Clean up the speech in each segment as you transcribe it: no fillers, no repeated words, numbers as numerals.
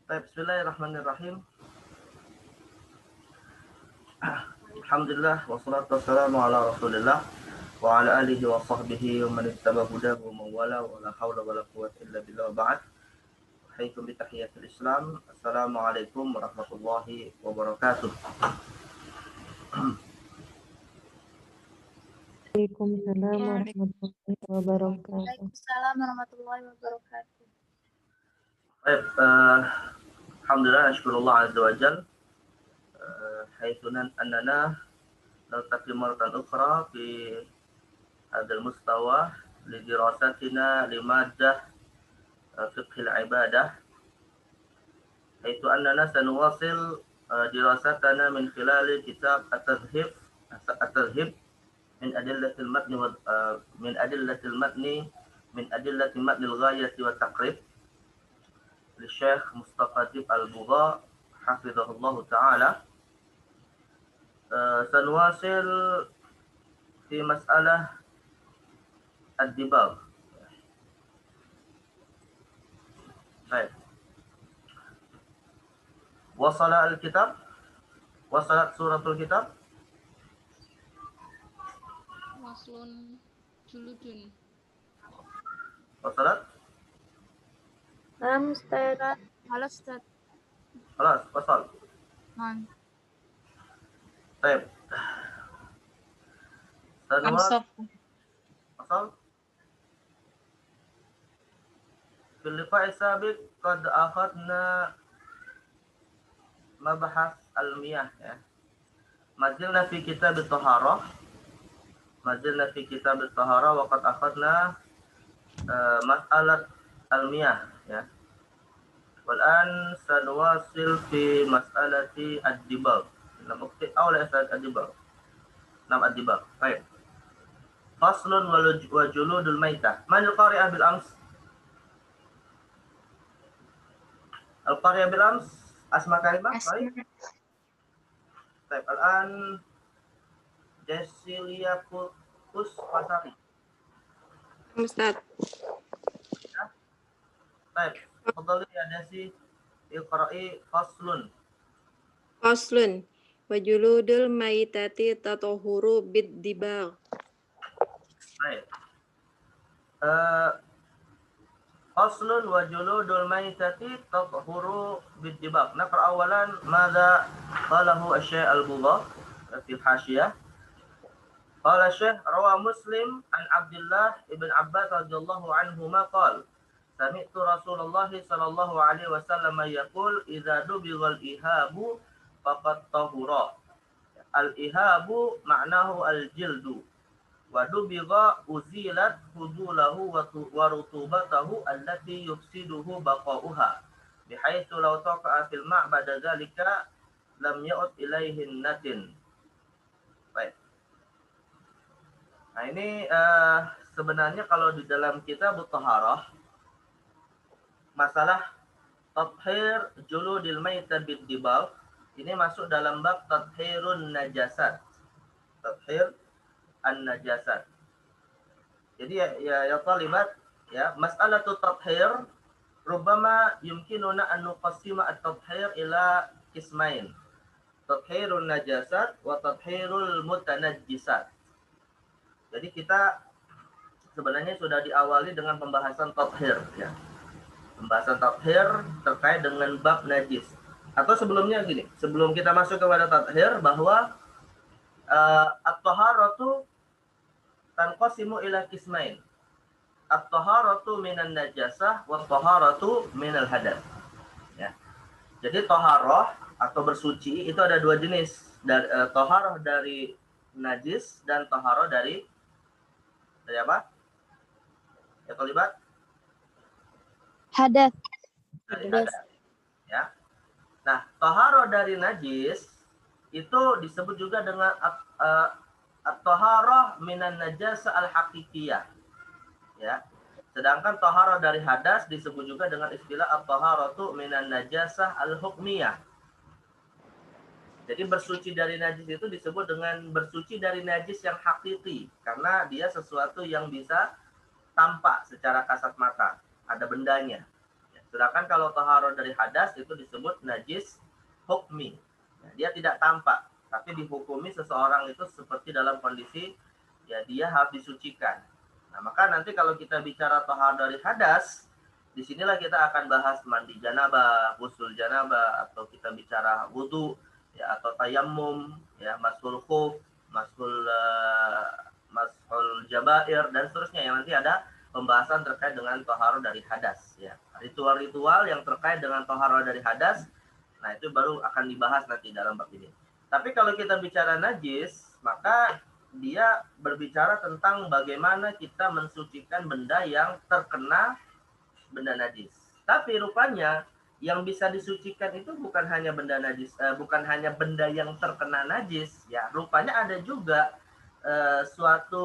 Baik, bismillahirrahmanirrahim. Alhamdulillah wassalatu wassalamu ala Rasulillah wa ala alihi wa sahbihi wa man ittaba hudahu wa man wala wa la haula wa la quwwata illa billah wa ba'd. Ahaikum bi tahiyatul Islam. Assalamualaikum warahmatullahi wabarakatuh. Waalaikumsalam warahmatullahi wabarakatuh. Waalaikumsalam warahmatullahi wabarakatuh. Baik, alhamdulillah syukurullah azza wa jal. Haitsu annana naltaqi maratan ukhra fi hadzal mustawa li dirasatina li maddah fiqh al-ibadah. Haitsu annana sanuwasil dirasatana min khilal kitab at-tadhhib min adillatil matni wa min adillatil matni min adillatil matni al-ghayati wa taqrib li Syekh Mustafa Dib Al-Bugha hafizahullah ta'ala. Sanuwasil fi mas'alah ad-dibagh. Baik. Wasala al-kitab, wasalat suratul kitab. Waslun juludun. Wasalat. Ustaz. Halo Ustaz. Khalas, wasal. Baik. Sanuwasil wasal. Fil liqa'i sabiq qad akhadna mabahas al-miyah ya. Mazilna fi kitab at-taharah. Mazilna fi kitab at-taharah wa qad akhadna mas'alat al-miyah ya. Wal an sanuwasil fi mas'alati ad-dibagh. Nam ukti awla ad-dibagh. Nam ad-dibagh. Baik. Faslun wa juludul maitah. Man al-qari'ah bil ams? Al-qari'ah bil ams asma kalimah. Baik. Baik, al-an Jasilia Pasari. Ustaz. Baik, fadhali ya Dasi iqra'i faslun. Faslun wa juludul maitati tatahuru bid dibagh. Baik. Faslun wa juludul maitati tathuru bid-dibagh. Naqra awalan madza qalahu asy-Syaikh Al-Bugha fi al-Hasyiyah. Qala Syekh rawa Muslim an Abdullah ibn Abbas radhiyallahu anhuma qala sami'tu Rasulullah sallallahu alaihi wasallam yaqul idza dubighal ihabu faqad tahura. Al-ihabu ma'nahu al-jildu. Wa dubigha uzilat hudulahu wa rutubatahu allati yufsiduhu baqa'uha bihaitsu law taqa'a fil ma'bada dzalika lam ya'ud ilaihi natin. Baik. Nah ini sebenarnya kalau di dalam kitab Taharah masalah tathhir juludil maitah bid-dibagh ini masuk dalam bab tathhirun najasat. Tathhir an-najasat. Jadi ya talibat ya mas'alatu tathhir rubbama yumkinuna an nuqassima at-tathhir ila qismain. Tathhirun najasat wa tathhirul mutanajjisat. Jadi kita sebenarnya sudah diawali dengan pembahasan tathhir ya. Pembahasan tathhir terkait dengan bab najis. Atau sebelumnya gini, sebelum kita masuk kepada tathhir bahwa at-taharatu tanqasimu ila qismain. At-taharatu minan najasah wa at-taharatu minal hadath. Ya. Jadi taharah atau bersuci itu ada dua jenis. Taharah dari najis dan taharah dari apa? Ya terlibat? Hadath. Dari hadath. Ya. Nah, taharah dari najis itu disebut juga dengan at-taharah minan najasa al-haqiqiyah. Ya. Sedangkan taharah dari hadas disebut juga dengan istilah at-taharatu minan najasah al-hukmiyah. Jadi bersuci dari najis itu disebut dengan bersuci dari najis yang hakiki karena dia sesuatu yang bisa tampak secara kasat mata, ada bendanya. Sedangkan kalau taharah dari hadas itu disebut najis hukmi. Dia tidak tampak, tapi dihukumi seseorang itu seperti dalam kondisi ya dia harus disucikan. Nah, maka nanti kalau kita bicara taharah dari hadas, disinilah kita akan bahas mandi janabah, ghusl janabah, atau kita bicara wudu, ya, atau tayammum, ya, mashul khuf, mashul jabair, dan seterusnya yang nanti ada pembahasan terkait dengan taharah dari hadas. Ya, ritual-ritual yang terkait dengan taharah dari hadas, nah itu baru akan dibahas nanti dalam bab ini. Tapi kalau kita bicara najis, maka dia berbicara tentang bagaimana kita mensucikan benda yang terkena benda najis. Tapi rupanya yang bisa disucikan itu bukan hanya benda najis, bukan hanya benda yang terkena najis, ya. Rupanya ada juga suatu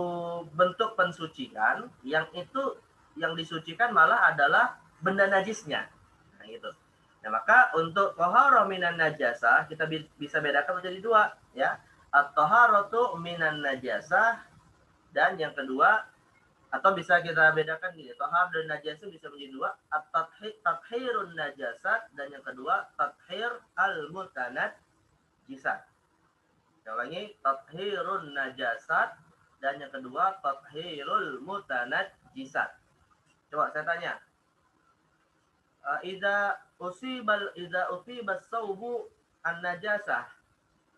bentuk pensucian yang itu yang disucikan malah adalah benda najisnya. Nah, gitu. Nah, maka untuk taharah minan najasah kita bisa bedakan menjadi dua, ya. At-taharatu minan najasah, dan yang kedua, atau bisa kita bedakan gini, taharah dan najasah bisa menjadi dua, at-tathhirun najasat, dan yang kedua tathhir al-mutanajjisat. Yang lagi tathhirun najasat, dan yang kedua tathhirul mutanajjisat. Coba saya tanya, idza usibas saubu an najasah,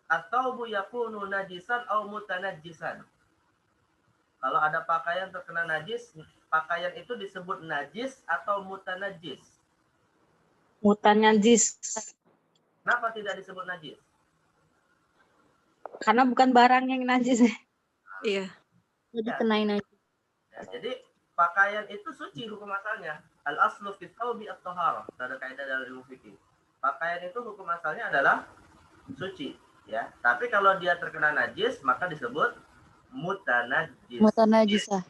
at-thawbu yakunu najisan aw mutanajjisan. Kalau ada pakaian terkena najis, pakaian itu disebut najis atau mutanajjis? Mutanajjis. Kenapa tidak disebut najis? Karena bukan barang yang najis. Iya. Jadi Ya. kenain aja. Ya, jadi pakaian itu suci hukum asalnya. Al-aslu fi thawbi at-taharah. Ada kaidah dalam ilmu fikih. Pakaian itu hukum asalnya adalah suci, ya. Tapi kalau dia terkena najis, maka disebut mutanajjis. Mutanajisah.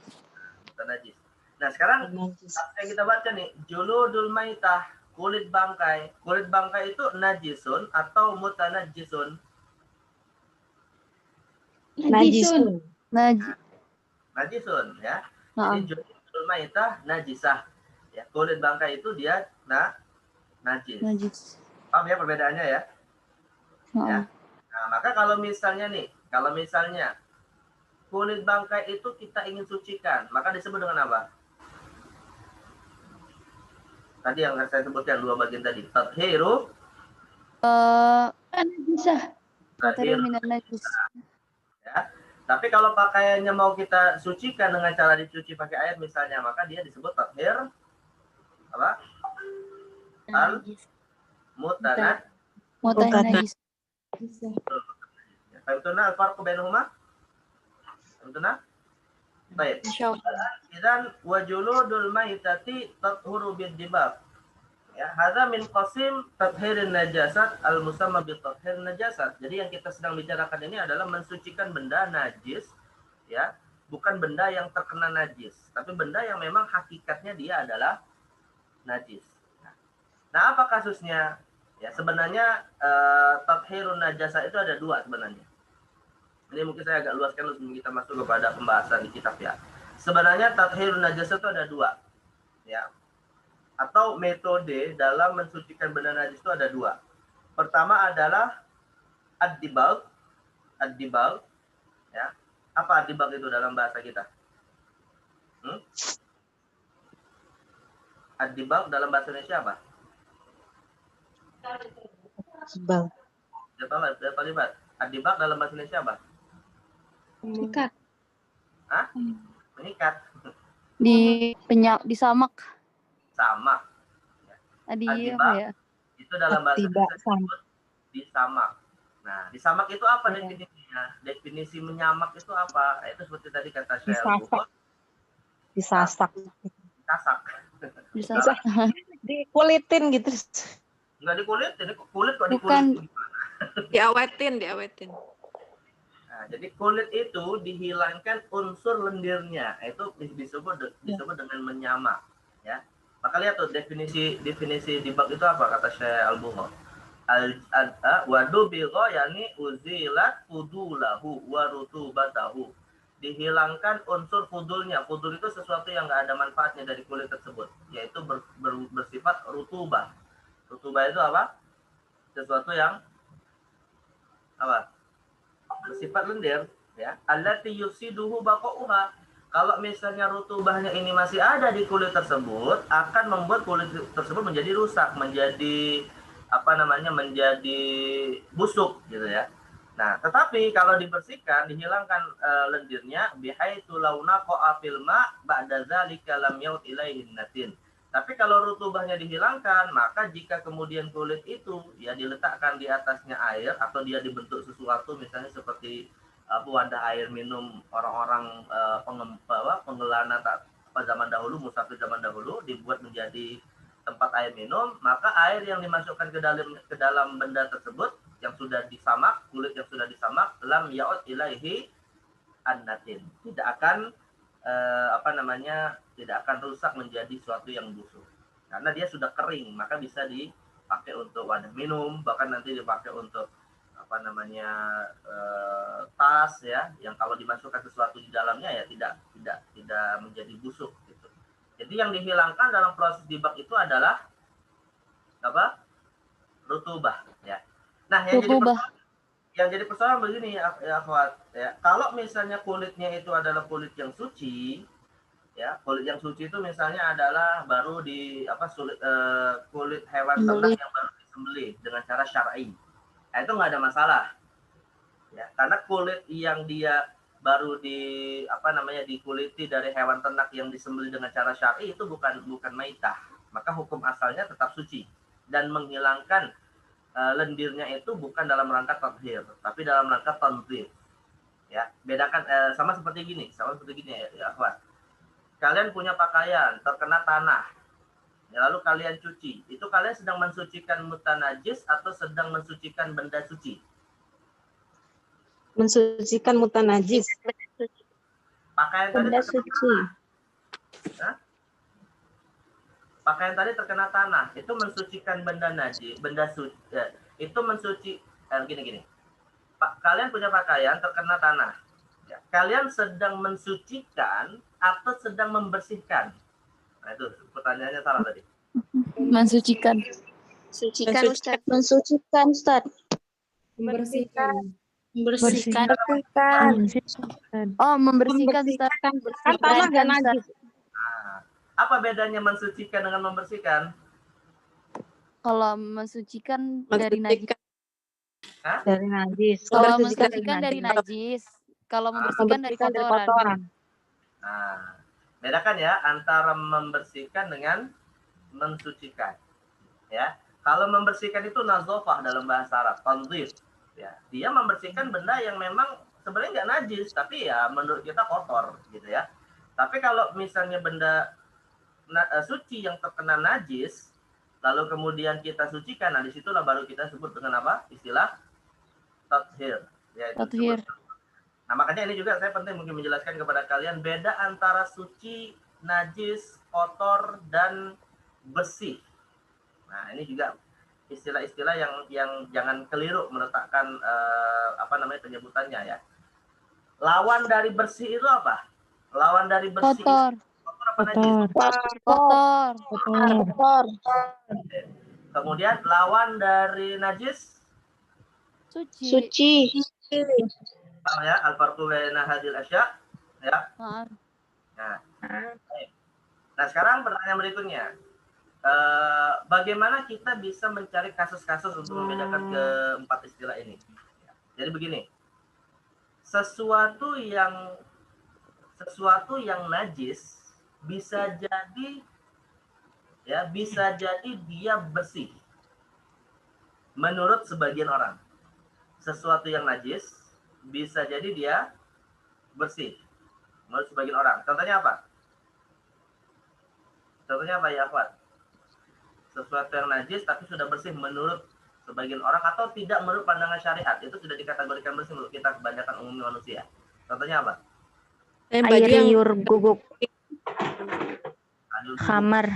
Mutanajjis. Nah, sekarang yang kita baca nih, juludul maitah, kulit bangkai. Kulit bangkai itu najisun atau mutanajjisun? Najisun. Najisun, ya. Nah, Jadi juludul maitah najisah. Ya, kulit bangkai itu dia najis. najis. Paham ya perbedaannya ya? Ya. Nah, maka kalau misalnya kulit bangkai itu kita ingin sucikan, maka disebut dengan apa? Tadi yang saya sebutkan dua bagian tadi. Tathhiru, Najisah. Materi minan najis. ya. Tapi kalau pakaiannya mau kita sucikan dengan cara dicuci pakai air misalnya, maka dia disebut tathhir apa? Mutanajis. Fahimtuna al-farqu bainahuma? Fahimtuna? Baik. Insyaallah. Idzan wa juludul maitati tathuru bid-dibab. Ya, hadza min qasim tathhirin najasat al-musamma bi tathhir najasat. Jadi yang kita sedang bicarakan ini adalah mensucikan benda najis, ya, bukan benda yang terkena najis, tapi benda yang memang hakikatnya dia adalah najis. Nah, apa kasusnya? Ya, sebenarnya tathhirun najasa itu ada dua sebenarnya. Ini mungkin saya agak luaskan sebelum kita masuk kepada pembahasan di kitab ya. Sebenarnya tathhirun najasa itu ada dua. Ya. Atau metode dalam mensucikan benda najis itu ada dua. Pertama adalah ad-dibagh. Ad-dibagh, ya. Apa ad-dibagh itu dalam bahasa kita? Ad-dibagh dalam bahasa Indonesia apa? Sebal. Libat. Ad-dibagh dalam bahasa Indonesia apa? Mengikat. Hah? Mengikat. Di samak. Sama. Tadi Ad-dibagh apa ya? itu dalam bahasa Tidak Indonesia disebut disamak. Nah, disamak itu apa definisinya? Definisi menyamak itu apa? Itu seperti tadi kata Syekh Al-Bukhari. Disasak. Kasak. Bisa. Dikulitin gitu. Enggak dikulit, ini kulit kok Bukan. dikulit. Diawetin. Nah, jadi kulit itu dihilangkan unsur lendirnya, itu disebut dengan menyamak, ya. Maka lihat tuh definisi dibagh itu apa kata Syekh Al-Bukhari. Wadu bigho yani uzilat fudulahu wa rutubatahu. dihilangkan unsur fudulnya. Fudul itu sesuatu yang nggak ada manfaatnya dari kulit tersebut, yaitu bersifat rutubah. Rutubah itu apa? Sesuatu yang apa? Bersifat lendir, ya. Allati yusiduhu baqa'uha. Kalau misalnya rutubahnya ini masih ada di kulit tersebut, akan membuat kulit tersebut menjadi rusak, menjadi apa namanya, menjadi busuk gitu ya. Nah, tetapi kalau dibersihkan, dihilangkan lendirnya, bihaitsu launa qa'a fil ma' ba'da dzalika lam yaud ilaihi natin. Tapi kalau rutubahnya dihilangkan, maka jika kemudian kulit itu ya diletakkan di atasnya air atau dia dibentuk sesuatu, misalnya seperti wadah air minum orang-orang penggelana pada zaman dahulu, musafir zaman dahulu, dibuat menjadi tempat air minum, maka air yang dimasukkan ke dalam benda tersebut yang sudah disamak, kulit yang sudah disamak, lam yaud ilaihi annatin, tidak akan tidak akan rusak menjadi suatu yang busuk, karena dia sudah kering, maka bisa dipakai untuk wadah minum, bahkan nanti dipakai untuk tas ya, yang kalau dimasukkan sesuatu di dalamnya ya tidak menjadi busuk gitu. Jadi yang dihilangkan dalam proses dibak itu adalah apa? Rutubah ya. Nah, yang jadi persoalan begini ya, akhwat ya. Kalau misalnya kulitnya itu adalah kulit yang suci, ya, kulit yang suci itu misalnya adalah baru kulit hewan ternak yang baru disembelih dengan cara syar'i. Nah, itu nggak ada masalah. Ya, karena kulit yang dia baru dikuliti dari hewan ternak yang disembelih dengan cara syar'i itu bukan maitah. Maka hukum asalnya tetap suci, dan menghilangkan lendirnya itu bukan dalam rangka tathhir, tapi dalam rangka tanzif. Ya, bedakan sama seperti gini ya, akhwat. Kalian punya pakaian terkena tanah, ya, lalu kalian cuci. Itu kalian sedang mensucikan mutanajis atau sedang mensucikan benda suci? Mensucikan mutanajis. Pakaian tadi Benda terkena suci. tanah. Pakaian tadi terkena tanah, itu mensucikan benda najis, benda suci, ya, itu mensuci gini. Kalian punya pakaian terkena tanah. Ya, kalian sedang mensucikan atau sedang membersihkan? Nah, itu pertanyaannya salah tadi. Mensucikan. Sucikan Ustaz. Mensucikan, Ustaz. Membersihkan. Bersihkan. Membersihkan. Oh, membersihkan, Ustaz. Kan tanah gak najis. Nah, apa bedanya mensucikan dengan membersihkan? Kalau mensucikan dari najis. Dari najis. Kalau mensucikan dari najis. Kalau membersihkan dari kotoran. Nah, bedakan ya antara membersihkan dengan mensucikan. Ya, kalau membersihkan itu nazofah dalam bahasa Arab, tanzif. Ya, dia membersihkan benda yang memang sebenarnya nggak najis, tapi ya menurut kita kotor, gitu ya. Tapi kalau misalnya benda suci yang terkena najis, lalu kemudian kita sucikan, nah disitulah baru kita sebut dengan apa? Istilah tathhir. Ya, tathhir. Nah, makanya ini juga saya penting mungkin menjelaskan kepada kalian beda antara suci, najis, kotor, dan bersih. Nah, ini juga istilah-istilah yang jangan keliru meletakkan penyebutannya ya. Lawan dari bersih itu apa? Lawan dari bersih Kotor. Kotor apa najis? Kotor. Kemudian lawan dari najis? Suci. Ya, al-farqu baina hadhil asya, ya. Nah, sekarang pertanyaan berikutnya. Bagaimana kita bisa mencari kasus-kasus untuk membedakan keempat istilah ini? Jadi begini. Sesuatu yang najis bisa jadi dia bersih menurut sebagian orang. Sesuatu yang najis bisa jadi dia bersih menurut sebagian orang. Contohnya apa ya, Akhwat? Sesuatu yang najis tapi sudah bersih menurut sebagian orang atau tidak menurut pandangan syariat, itu sudah dikategorikan bersih menurut kita kebanyakan umum manusia. Contohnya apa? Air liur guguk. Khamar.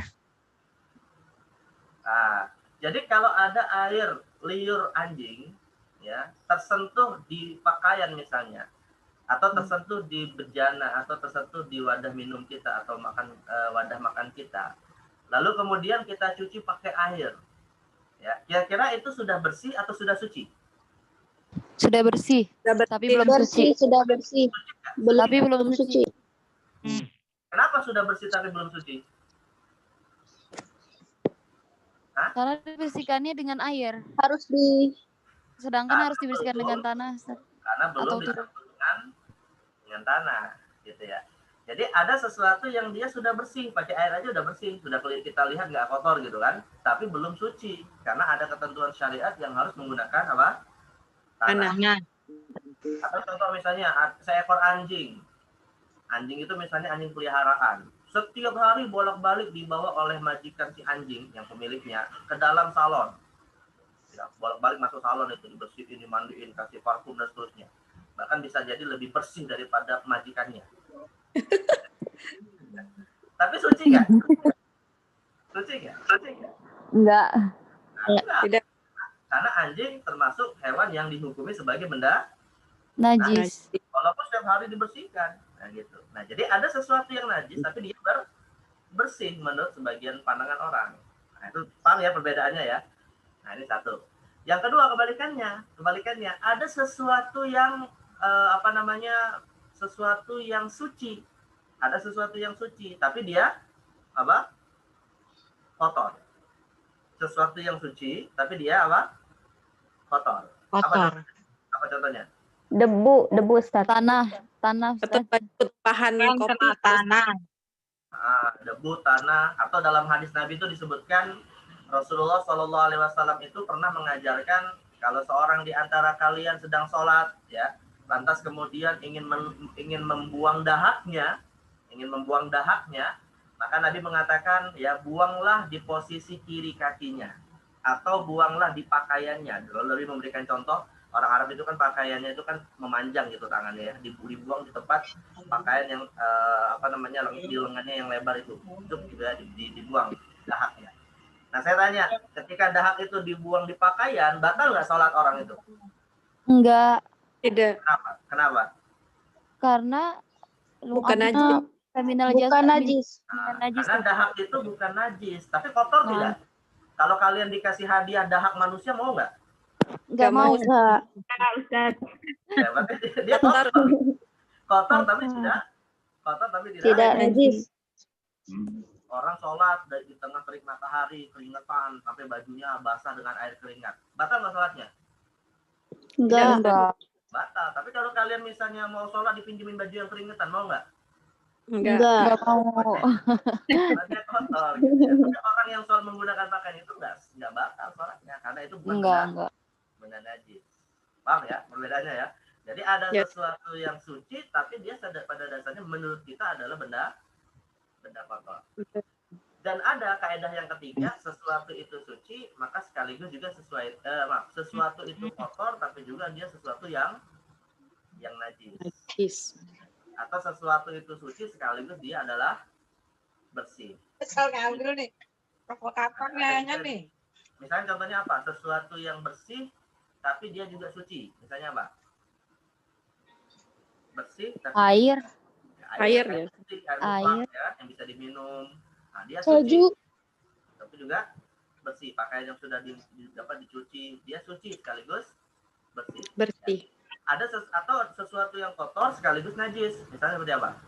Nah, jadi kalau ada air liur anjing ya tersentuh di pakaian misalnya, atau tersentuh di bejana atau tersentuh di wadah minum kita atau wadah makan kita, lalu kemudian kita cuci pakai air, ya, kira-kira itu sudah bersih atau sudah suci? Sudah bersih, tapi belum Bersih, suci. sudah bersih. Tapi belum suci. Kenapa sudah bersih tapi belum suci? Karena dibersihkannya dengan air. Sedangkan harus dibersihkan dengan tanah. Karena belum dicampur dengan tanah, gitu ya. Jadi ada sesuatu yang dia sudah bersih, pakai air aja udah bersih, sudah kita lihat nggak kotor gitu kan, tapi belum suci karena ada ketentuan syariat yang harus menggunakan apa? Tanahnya. Atau contoh misalnya seekor anjing. Anjing itu misalnya anjing peliharaan. Setiap hari bolak-balik dibawa oleh majikan si anjing yang pemiliknya ke dalam salon. Ya, bolak-balik masuk salon itu dibersihin, dimandiin, kasih parfum dan seterusnya. Bahkan bisa jadi lebih bersih daripada majikannya. Tapi suci nggak? Suci nggak? Enggak. Nah, tidak. Karena anjing termasuk hewan yang dihukumi sebagai benda najis. Walaupun setiap hari dibersihkan. Nah gitu. Nah jadi ada sesuatu yang najis tapi dia bersih menurut sebagian pandangan orang. Nah itu paham ya perbedaannya ya. Nah ini satu. Yang kedua kebalikannya ada sesuatu yang sesuatu yang suci. Ada sesuatu yang suci tapi dia apa? Kotor. Sesuatu yang suci tapi dia apa? Kotor. Apa contohnya? Debu Ustaz. Tanah Atau bahan kopi tanah. Debu, tanah, atau dalam hadis Nabi itu disebutkan Rasulullah Shallallahu Alaihi Wasallam itu pernah mengajarkan kalau seorang di antara kalian sedang sholat, ya, lantas kemudian ingin membuang dahaknya, maka Nabi mengatakan, ya, buanglah di posisi kiri kakinya, atau buanglah di pakaiannya. Lalu Nabi memberikan contoh, orang Arab itu kan pakaiannya itu kan memanjang gitu tangannya ya, dibuang di tempat pakaian yang di lengannya yang lebar itu juga dibuang dahaknya. Nah saya tanya, ketika dahak itu dibuang di pakaian, batal nggak sholat orang itu? Enggak. Tidak. Kenapa? Karena bukan najis. Bukan najis. Karena dahak itu bukan najis, tapi kotor tidak? Kalau kalian dikasih hadiah dahak manusia mau nggak? Nggak mau. Ustaz. Ya, berarti dia kotor tapi tidak najis. Orang sholat di tengah terik matahari, keringetan, sampai bajunya basah dengan air keringat. Batal nggak sholatnya? Enggak. Batal. Tapi kalau kalian misalnya mau sholat dipinjemin baju yang keringetan, mau nggak? Enggak. Mau. Sholatnya kotor. Gitu ya. Tapi orang yang sholat menggunakan pakaian itu nggak batal sholatnya, karena itu bukan benda najis. Paham ya perbedaannya ya? Jadi ada sesuatu yang suci, tapi dia pada dasarnya menurut kita adalah benda kotor. Dan ada kaidah yang ketiga, sesuatu itu suci, maka sekaligus juga sesuatu itu kotor, tapi juga dia sesuatu yang najis. Atau sesuatu itu suci, sekaligus dia adalah bersih. Kesal nih, provokatornya nih. Misalnya contohnya apa? Sesuatu yang bersih, tapi dia juga suci. Misalnya apa? Bersih, tapi air ya, yang bisa diminum. Nah, dia suci, tapi juga bersih. Pakaian yang sudah dapat dicuci, dia suci sekaligus bersih. Ya. Ada sesuatu yang kotor sekaligus najis. Misalnya seperti apa?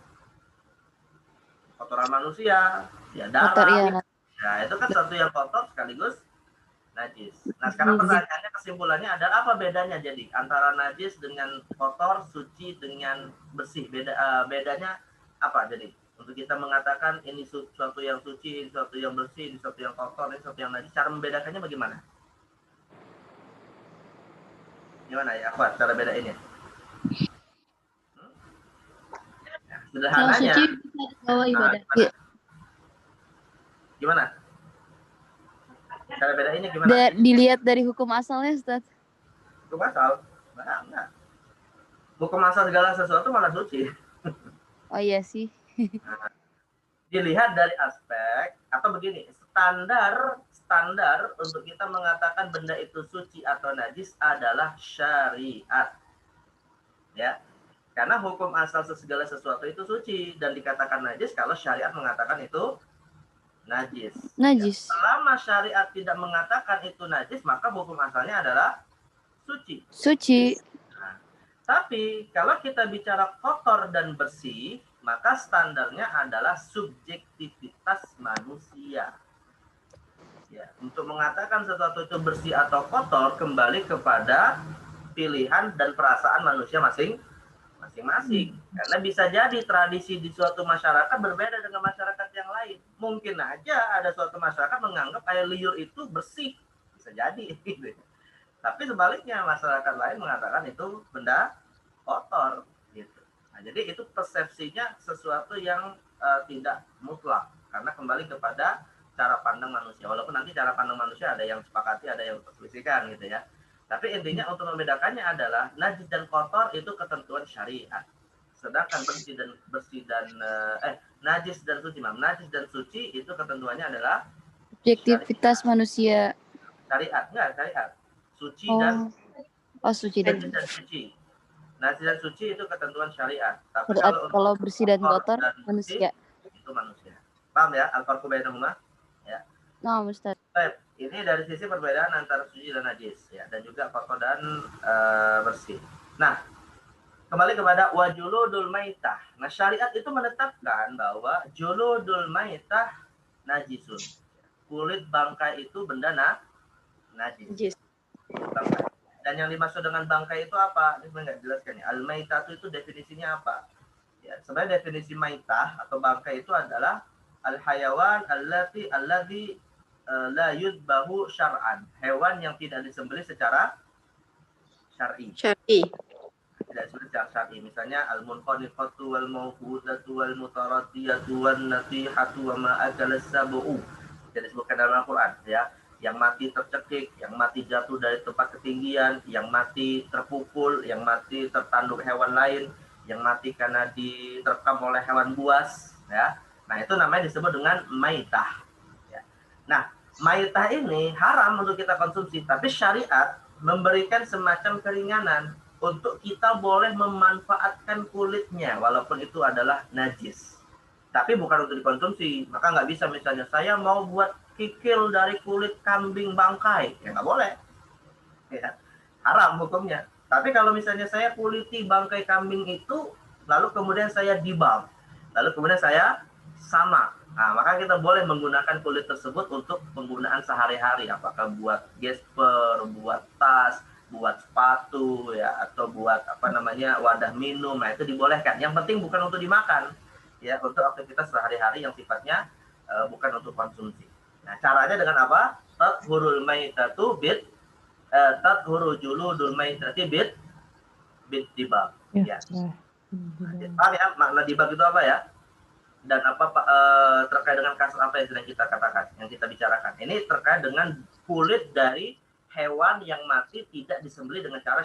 Kotoran manusia, ya darah. Ya, itu kan sesuatu yang kotor sekaligus najis. Nah, sekarang pertanyaannya, kesimpulannya adalah apa bedanya jadi antara najis dengan kotor, suci dengan bersih? Bedanya apa jadi? Untuk kita mengatakan ini sesuatu yang suci, ini sesuatu yang bersih, ini sesuatu yang kotor, ini sesuatu yang najis. Cara membedakannya bagaimana? Gimana ya, apa cara bedainnya? Sederhananya. Gimana? Cara bedainnya gimana? Dilihat dari hukum asalnya, Ustaz. Hukum asal? Enggak. Hukum asal segala sesuatu malah suci. Oh iya sih. Nah, dilihat dari aspek atau begini, standar untuk kita mengatakan benda itu suci atau najis adalah syariat. Ya. Karena hukum asal segala sesuatu itu suci dan dikatakan najis kalau syariat mengatakan itu najis. Najis. Selama syariat tidak mengatakan itu najis, maka hukum asalnya adalah suci. Suci. Nah, tapi kalau kita bicara kotor dan bersih, maka standarnya adalah subjektivitas manusia. Ya, untuk mengatakan sesuatu itu bersih atau kotor kembali kepada pilihan dan perasaan manusia masing-masing. Karena bisa jadi tradisi di suatu masyarakat berbeda dengan masyarakat yang lain. Mungkin aja ada suatu masyarakat menganggap air liur itu bersih. Bisa jadi. Tapi sebaliknya masyarakat lain mengatakan itu benda kotor. Gitu. Nah, jadi itu persepsinya sesuatu yang tidak mutlak. Karena kembali kepada cara pandang manusia. Walaupun nanti cara pandang manusia ada yang sepakati, ada yang perselisihkan gitu ya. Tapi intinya untuk membedakannya adalah najis dan kotor itu ketentuan syariat. Sedangkan najis dan suci, najis dan suci itu ketentuannya adalah Objektivitas manusia. syariat, enggak syariat. Suci dan suci dan najis dan suci. Najis dan suci itu ketentuan syariat. Tapi kalau bersih dan kotor manusia. Itu manusia. Paham ya? Al-farqu bainahuma? Ya. Nah, Ustaz. Baik, ini dari sisi perbedaan antara suci dan najis ya, dan juga kotor dan bersih. Nah, kembali kepada wajuludul maitah. Nah, syariat itu menetapkan bahwa juludul maitah najisun. Kulit bangkai itu benda najis. Bangkai. Dan yang dimaksud dengan bangkai itu apa? Ini nggak jelaskan ya. Al-maitah itu definisinya apa? Ya, sebenarnya definisi maitah atau bangkai itu adalah al-hayawan alladzi la yudbahu syar'an. Hewan yang tidak disembelih secara syar'i. Tidak disembelih secara syar'i. Misalnya al-munqaniqatu wal mawqudatu wal mutaraddiyatu wan natihatu wa ma akala sab'u. Tidak disebutkan dalam Al-Qur'an ya. Yang mati tercekik, yang mati jatuh dari tempat ketinggian, yang mati terpukul, yang mati tertanduk hewan lain, yang mati karena diterkam oleh hewan buas ya. Nah, itu namanya disebut dengan maitah. Ya. Nah, maitah ini haram untuk kita konsumsi, tapi syariat memberikan semacam keringanan untuk kita boleh memanfaatkan kulitnya, walaupun itu adalah najis. Tapi bukan untuk dikonsumsi. Maka nggak bisa misalnya, saya mau buat kikil dari kulit kambing bangkai. Ya nggak boleh. Ya. Haram hukumnya. Tapi kalau misalnya saya kuliti bangkai kambing itu, lalu kemudian saya dibab, lalu kemudian saya sama. Nah, maka kita boleh menggunakan kulit tersebut untuk penggunaan sehari-hari, apakah buat gesper, buat tas, buat sepatu ya, atau buat wadah minum. Nah, itu dibolehkan. Yang penting bukan untuk dimakan, ya, untuk aktivitas sehari-hari yang sifatnya bukan untuk konsumsi. Nah, caranya dengan apa? Tathurul maitatu tathuru juludul maitati bid dibab. Ya. Paham ya makna dibab itu apa ya? Dan terkait dengan kasus apa yang sedang kita katakan, yang kita bicarakan. Ini terkait dengan kulit dari hewan yang mati tidak disembelih dengan cara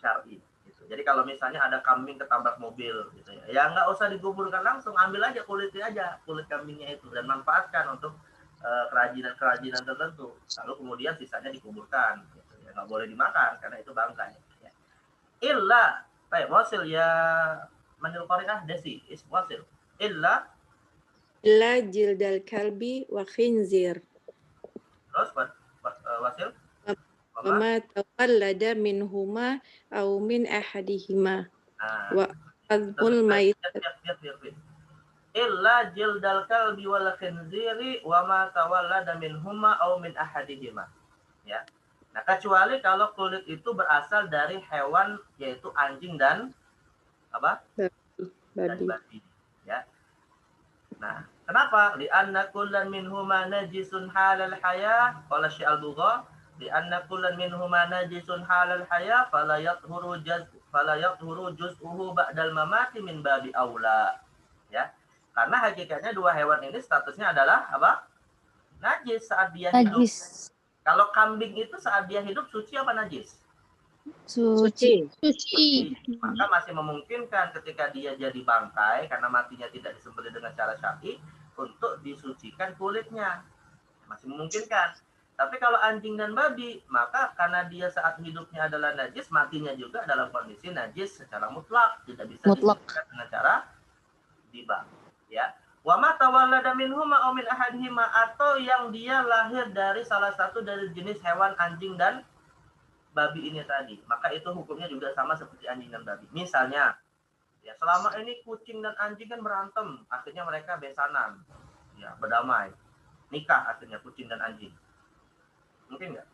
syar'i. Gitu. Jadi kalau misalnya ada kambing ketabrak mobil, gitu ya nggak usah dikuburkan langsung, ambil aja kulitnya aja, kulit kambingnya itu, dan manfaatkan untuk kerajinan tertentu. Lalu kemudian sisanya dikuburkan. Gitu. Ya nggak boleh dimakan karena itu bangkai. Ya. Illa, baik, wasil ya. Manil Qari'ah Desi is wasil illa jildal kalbi wa khinzir. Terus wasil Wama tawallada minhuma au min ahadihima wa azbul maitat illa jildal kalbi wal khinziri wama tawallada minhuma au min ahadihima. Ya. Nah, kecuali kalau kulit itu berasal dari hewan yaitu anjing dan apa? Babi. Ya. Nah, kenapa? Li'anna kullan minhuma najisun halal haya, qala Syekh Al-Bugha, li'anna kullan minhuma najisun halal haya fala yathuru juz'uhu ba'dal mamati min babi aula. Ya. Karena hakikatnya dua hewan ini statusnya adalah apa? Najis saat dia hidup. Kalau kambing itu saat dia hidup suci apa najis? Suci. Maka masih memungkinkan ketika dia jadi bangkai karena matinya tidak disembelih dengan cara syar'i untuk disucikan kulitnya. Masih memungkinkan. Tapi kalau anjing dan babi, maka karena dia saat hidupnya adalah najis, matinya juga dalam kondisi najis secara mutlak, tidak bisa Mutlak. disucikan dengan cara dibak. Ya. Wa ma tawallada minhuma aw min ahadihima, atau yang dia lahir dari salah satu dari jenis hewan anjing dan babi ini tadi, maka itu hukumnya juga sama seperti anjing dan babi. Misalnya, ya selama ini kucing dan anjing kan berantem, akhirnya mereka besanan, ya berdamai, nikah akhirnya kucing dan anjing. Mungkin nggak?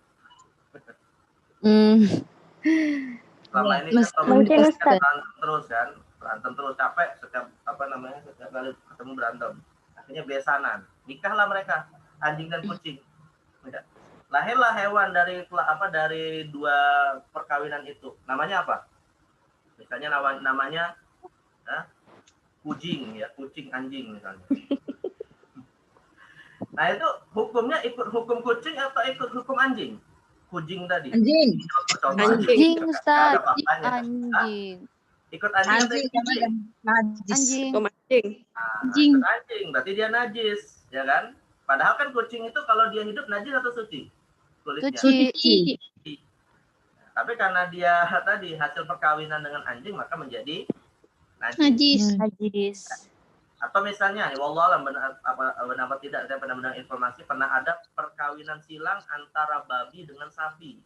Selama ini kan Mungkin, Ustaz. berantem terus capek setiap setiap kali ketemu berantem. Akhirnya besanan, nikahlah mereka, anjing dan kucing. Ya. Lahirlah hewan dari dua perkawinan itu. Namanya apa? Misalnya namanya kucing, ya, kucing anjing misalnya. Nah itu hukumnya ikut hukum kucing atau ikut hukum anjing? Kucing tadi. Anjing. Anjing, Ustaz. Anjing. Ikut anjing atau ikut kucing? Anjing. Hukum anjing. Ikut anjing, berarti dia najis, ya kan? Padahal kan kucing itu kalau dia hidup najis atau suci? Kulitnya. Suci. Tapi karena dia tadi hasil perkawinan dengan anjing, maka menjadi Najis. Najis. Atau misalnya, wallahualam benar apa tidak, saya pernah mendengar informasi pernah ada perkawinan silang antara babi dengan sapi.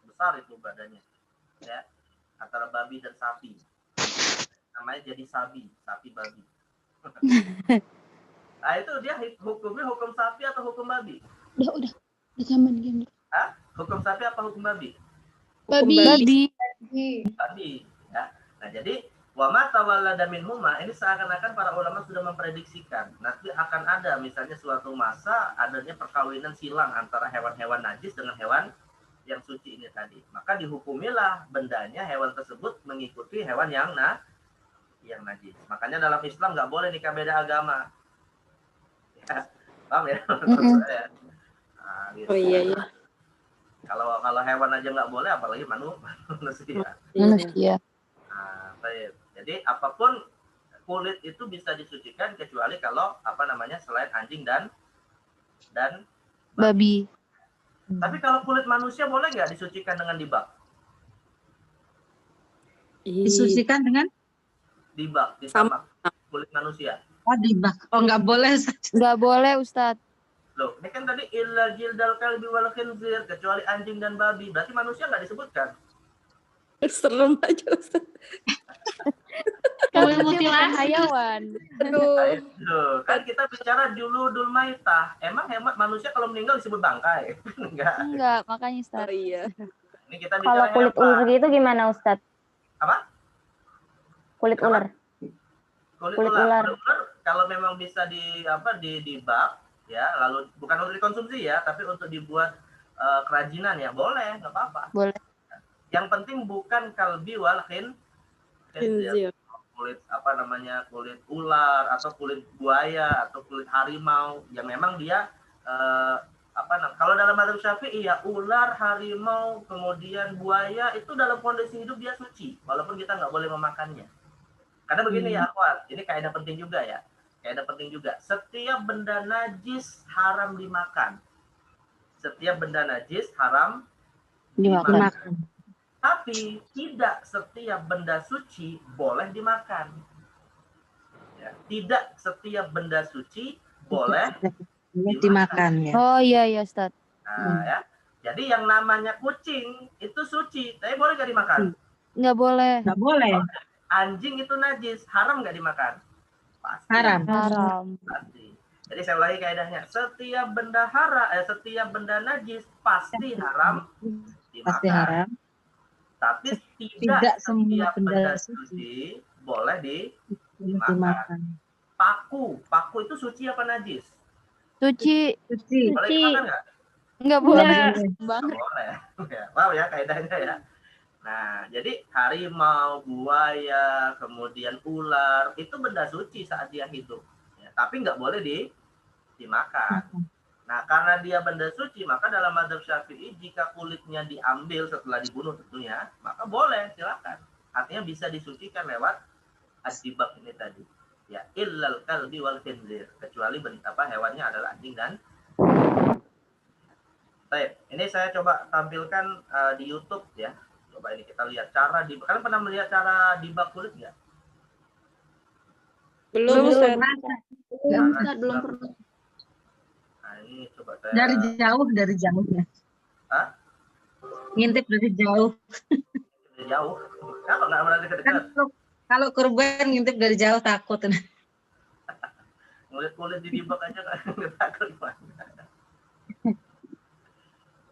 Besar itu badannya. Ya. Antara babi dan sapi. Namanya jadi sapi babi. Nah, itu dia hukumnya hukum sapi atau hukum babi? Udah zaman gini. Hukum sapi apa hukum babi? Babi. Babi. Ya. Nah, jadi wa ma tawallada minhuma, ini seakan-akan para ulama sudah memprediksikan nanti akan ada misalnya suatu masa adanya perkawinan silang antara hewan-hewan najis dengan hewan yang suci ini tadi. Maka dihukumilah bendanya hewan tersebut mengikuti hewan yang najis. Makanya dalam Islam nggak boleh nikah beda agama. Ya, paham ya? Nah, gitu. Oh iya. Kalau hewan aja nggak boleh, apalagi manusia. Manusia. Nah, baik. Jadi apapun kulit itu bisa disucikan kecuali kalau selain anjing dan Babi. Tapi kalau kulit manusia boleh nggak disucikan dengan dibak? Disucikan dengan Dibak, disamak kulit manusia. dibak. Oh, nggak boleh. Nggak boleh, Ustadz. Loh, ini kan tadi illa jildal kalbi wal khinzir, kecuali anjing dan babi. Berarti manusia nggak disebutkan. Serem aja, Ustaz. Kalau mutilasi hewan. Loh, kan kita bicara juludul maitah. Emang manusia kalau meninggal disebut bangkai? Enggak, makanya Ustaz. Oh iya. Ini kita Kalau bicara kulit hewan. ular gitu gimana, Ustadz? Apa? Kulit ular. Kulit Kulit ular. ular. Kulit ular kalau memang bisa dibak, ya, lalu bukan untuk dikonsumsi ya, tapi untuk dibuat kerajinan ya boleh, nggak apa-apa. Boleh. Yang penting bukan kalbi wal khinzir. Kulit kulit ular atau kulit buaya atau kulit harimau yang memang dia kalau dalam mazhab Syafi'i ya ular, harimau, kemudian buaya itu dalam kondisi hidup dia suci walaupun kita nggak boleh memakannya. Karena begini ya akhwat, ini kaidah penting juga ya. Kaidah penting juga. Setiap benda najis haram dimakan. Setiap benda najis haram dimakan. Tapi tidak setiap benda suci boleh dimakan. Ya, tidak setiap benda suci boleh dimakan. ya. Oh iya Ustaz. Nah, ya. Jadi yang namanya kucing itu suci, tapi boleh nggak dimakan? Nggak boleh. Nggak boleh. Anjing itu najis, haram nggak dimakan? Pasti. Haram. Pasti. Jadi saya ulangi kaidahnya. Setiap benda najis pasti haram dimakan. Pasti haram. Tapi tidak setiap benda suci boleh dimakan. Paku itu suci apa najis? Suci. Boleh dimakan nggak? Nggak boleh. Nggak boleh. Wow ya kaidahnya ya. Nah, jadi harimau, buaya, kemudian ular itu benda suci saat dia hidup. Ya, tapi nggak boleh dimakan. Nah, karena dia benda suci, maka dalam mazhab Syafi'i jika kulitnya diambil setelah dibunuh tentunya, maka boleh, silakan. Artinya bisa disucikan lewat ad-dibak ini tadi. Ya, illal kalbi wal khinzir, kecuali hewannya adalah anjing dan Baik, ini saya coba tampilkan di YouTube ya. Coba ini kita lihat cara di. Kalian pernah melihat cara dibak kulit nggak? Belum, Ustaz. Belum, Ustaz, belum pernah. Nah, ini coba saya. Dari jauh ya. Hah? Ngintip dari jauh. Dari jauh. Kenapa nggak pernah dekat-dekat? Kalau kurban ngintip dari jauh takut. Ngeliat kulit di dibak aja nggak takut.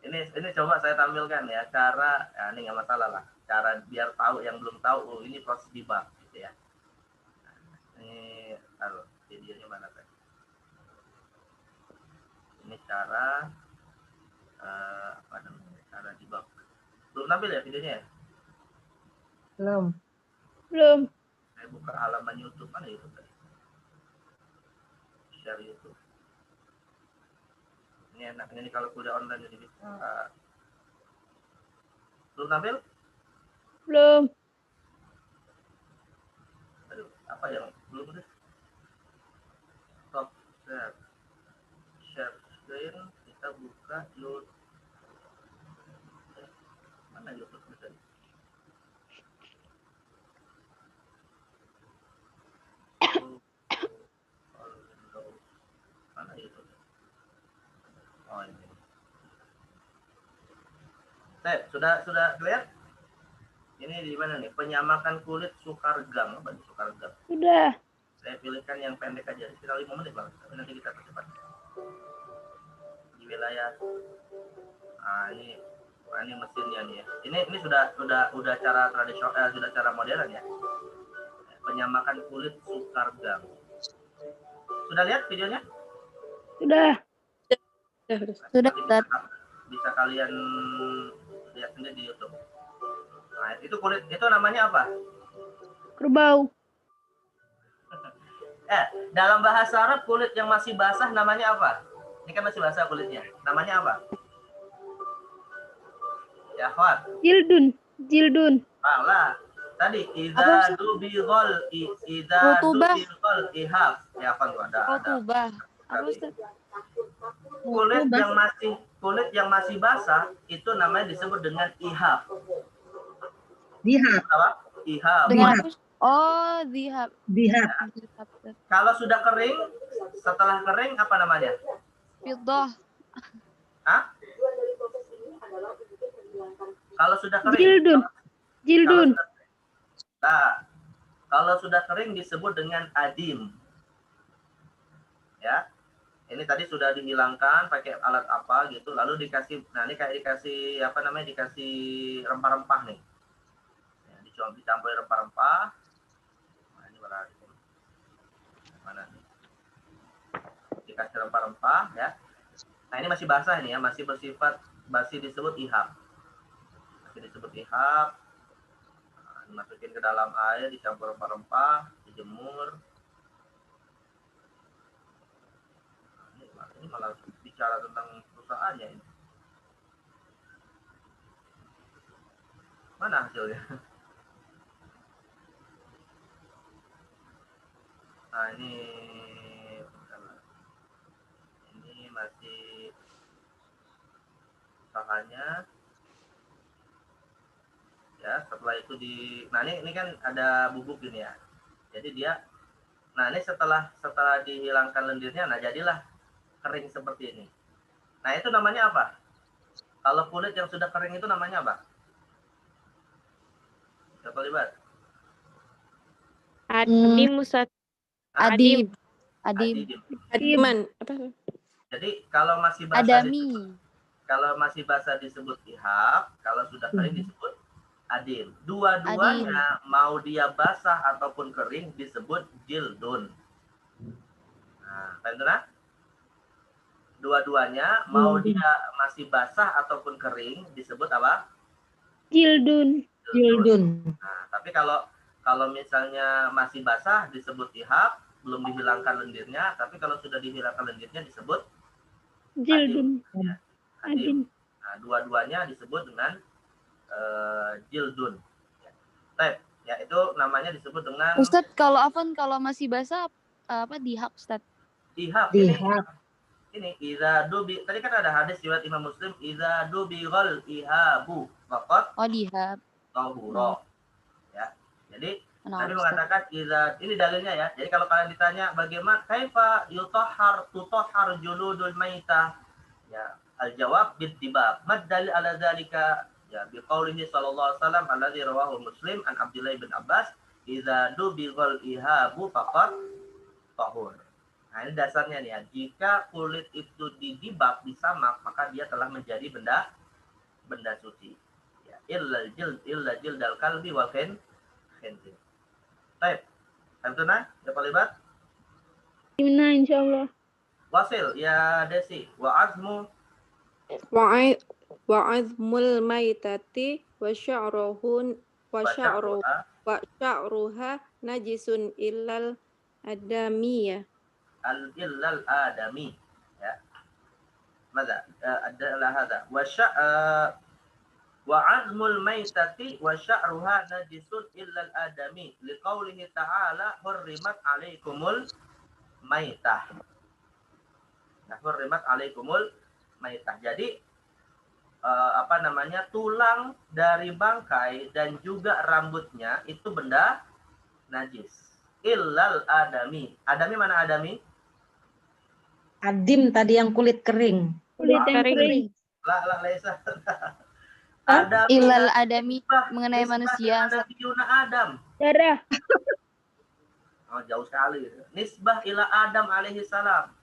Ini coba saya tampilkan ya cara, ya ini nggak masalah lah. Cara biar tahu yang belum tahu, oh, ini proses dibak gitu ya. Ini taruh videonya mana tadi? Ini cara apa namanya? Cara dibak. Belum tampil ya videonya ya? Belum. Saya buka halaman YouTube, mana YouTube tadi? Share YouTube. Ini enaknya nih kalau kuliah online jadi bisa. Belum tampil? Belum. Aduh, apa yang belum deh? Stop share screen, kita buka YouTube. Mana YouTube tadi? Mana YouTube? Oh ini. Sudah clear? Ini di mana nih? Penyamakan kulit Sukargang. Apa nih Sukargang? Sudah. Saya pilihkan yang pendek aja. Sekitar 5 menit bang. Tapi nanti kita percepat. Di wilayah. Ini mesinnya nih ya. Ini sudah cara tradisional, sudah cara modern ya. Penyamakan kulit Sukargang. Sudah lihat videonya? Sudah. Sudah, Nanti Ustaz. bisa kalian lihat sendiri di YouTube. Nah, itu kulit itu namanya apa? Kerbau. Dalam bahasa Arab kulit yang masih basah namanya apa? Ini kan masih basah kulitnya. Namanya apa? Ya, Khawat. Jildun. Salah. Tadi Apa, Ustaz? dubighal Rutubah. ihaf. Ya, kan tuh ada. Rutubah. Apa, Ustaz? Kulit yang masih basah itu namanya disebut dengan ihaf. Dihab. Apa? Ihaf. Dengan apa? Oh, dihab. Dihab. Kalau sudah kering, setelah kering apa namanya? Fiddah. Hah? Kalau sudah kering. Jildun. Kalau sudah kering disebut dengan adim. Ya. Ini tadi sudah dihilangkan pakai alat apa gitu, lalu dikasih, nah ini kayak dikasih apa namanya, dikasih rempah-rempah nih. Ya, dicampur rempah-rempah. Nah, ini mana nih? Dikasih rempah-rempah ya. Nah, ini masih basah nih ya, masih bersifat masih disebut ihab. Masih disebut ihab. Nah, dimasukin ke dalam air, dicampur rempah-rempah, dijemur. Ini malah bicara tentang perusahaannya ini. Mana hasilnya? Nah ini masih usahanya. Ya, setelah itu nah ini kan ada bubuk gini ya. Jadi dia, nah ini setelah dihilangkan lendirnya, nah jadilah kering seperti ini. Nah, itu namanya apa? Kalau kulit yang sudah kering itu namanya apa? Siapa libat? Adim, Ustaz. Adim. Adiman. Apa? Jadi kalau masih basah Adami. kalau masih basah disebut ihab, kalau sudah kering disebut adim. Dua-duanya mau dia basah ataupun kering disebut jildun. Nah, kan? Dua-duanya mau dia masih basah ataupun kering disebut apa? Jildun. Nah, tapi kalau misalnya masih basah disebut ihab, belum dihilangkan lendirnya, tapi kalau sudah dihilangkan lendirnya disebut jildun. Ya, adim. Nah, dua-duanya disebut dengan jildun. Ya, itu namanya disebut dengan Ustadz, kalau Afan kalau masih basah apa dihab, Ustadz? ihab. ini idza dubi, tadi kan ada hadis riwayat Imam Muslim, idza dubighal ihabu faqat Oh, dihab. tahura. Ya. Jadi Nah, Nabi Ustaz. mengatakan ini dalilnya ya. Jadi kalau kalian ditanya bagaimana kaifa tutahhar juludul maitah, ya al-jawab bittibab. Mad dalil ala dzalika? Ya biqaulihi sallallahu alaihi wasallam alladzi rawahu Muslim an Abdullah bin Abbas, idza dubighal ihabu faqat tahur. Nah, ini dasarnya nih ya. Jika kulit itu didibak, disamak, maka dia telah menjadi benda suci. Ya, illa jildal kalbi wal khinzir. Baik. Antuna, siapa libat? Gimana insyaallah. Wasil, ya Desi. Wa azmu Wa'azmul maitati wa sya'ruha najisun illal adamiyah. illal adami. Ya. Mada? Adalah hada. Wa azmul maitati wa sya'ruha najisun illal adami. Liqaulihi ta'ala hurrimat alaikumul maitah. Nah, hurrimat alaikumul maitah. Jadi tulang dari bangkai dan juga rambutnya itu benda najis. Illal adami. Adami mana adami? Adim tadi yang kulit kering. Kulit yang kering. La Laisa. Ilal adami mengenai manusia. Ada Yuna Adam. Darah. Oh, jauh sekali. Nisbah ila Adam alaihi salam.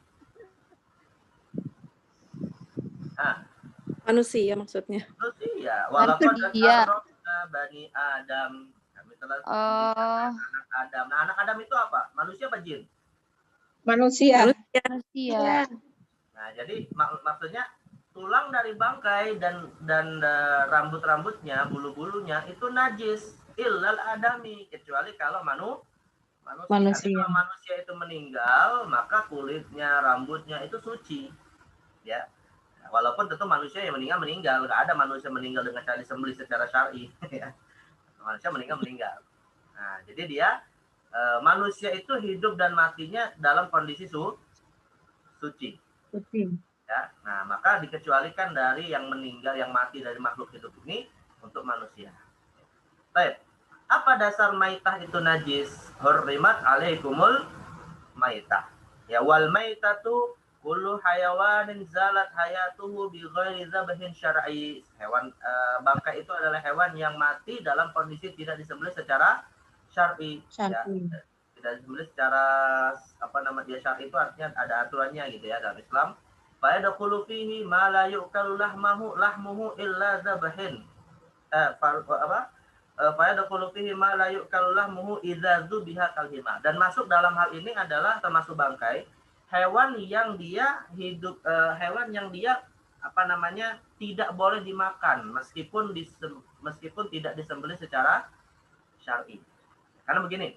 Manusia maksudnya. Manusia. Walaupun dia. Bani Adam. Kami telah anak Adam. Nah, anak Adam itu apa? Manusia apa jin? Manusia. Manusia. Nah, jadi maksudnya tulang dari bangkai dan rambut-rambutnya, bulu-bulunya itu najis. Illal adami, kecuali kalau manusia. Kalau manusia itu meninggal, maka kulitnya, rambutnya itu suci. Ya. Walaupun tentu manusia yang meninggal, nggak ada manusia meninggal dengan cara disembelih secara syar'i. Manusia meninggal. Nah, jadi dia manusia itu hidup dan matinya dalam kondisi suci. Ya, nah maka dikecualikan dari yang meninggal, yang mati dari makhluk hidup ini untuk manusia. Baik, apa dasar maitah itu najis? Hurrimat alaikumul maitah. Ya, wal maitatu kullu hayawanin zalat hayatuhu bi ghairi dzabhin syar'i. Hewan bangkai itu adalah hewan yang mati dalam kondisi tidak disembelih secara syar'i. Ya, tidak disembelih secara syar'i itu artinya ada aturannya gitu ya dalam Islam. Fa yadkhulu fihi ma la yu'kalu lahmuhu illa dzabhin. Fa yadkhulu fihi ma la yu'kalu lahmuhu idza dzubiha kalhima. Dan masuk dalam hal ini adalah termasuk bangkai hewan yang dia tidak boleh dimakan meskipun tidak disembelih secara syar'i. Karena begini,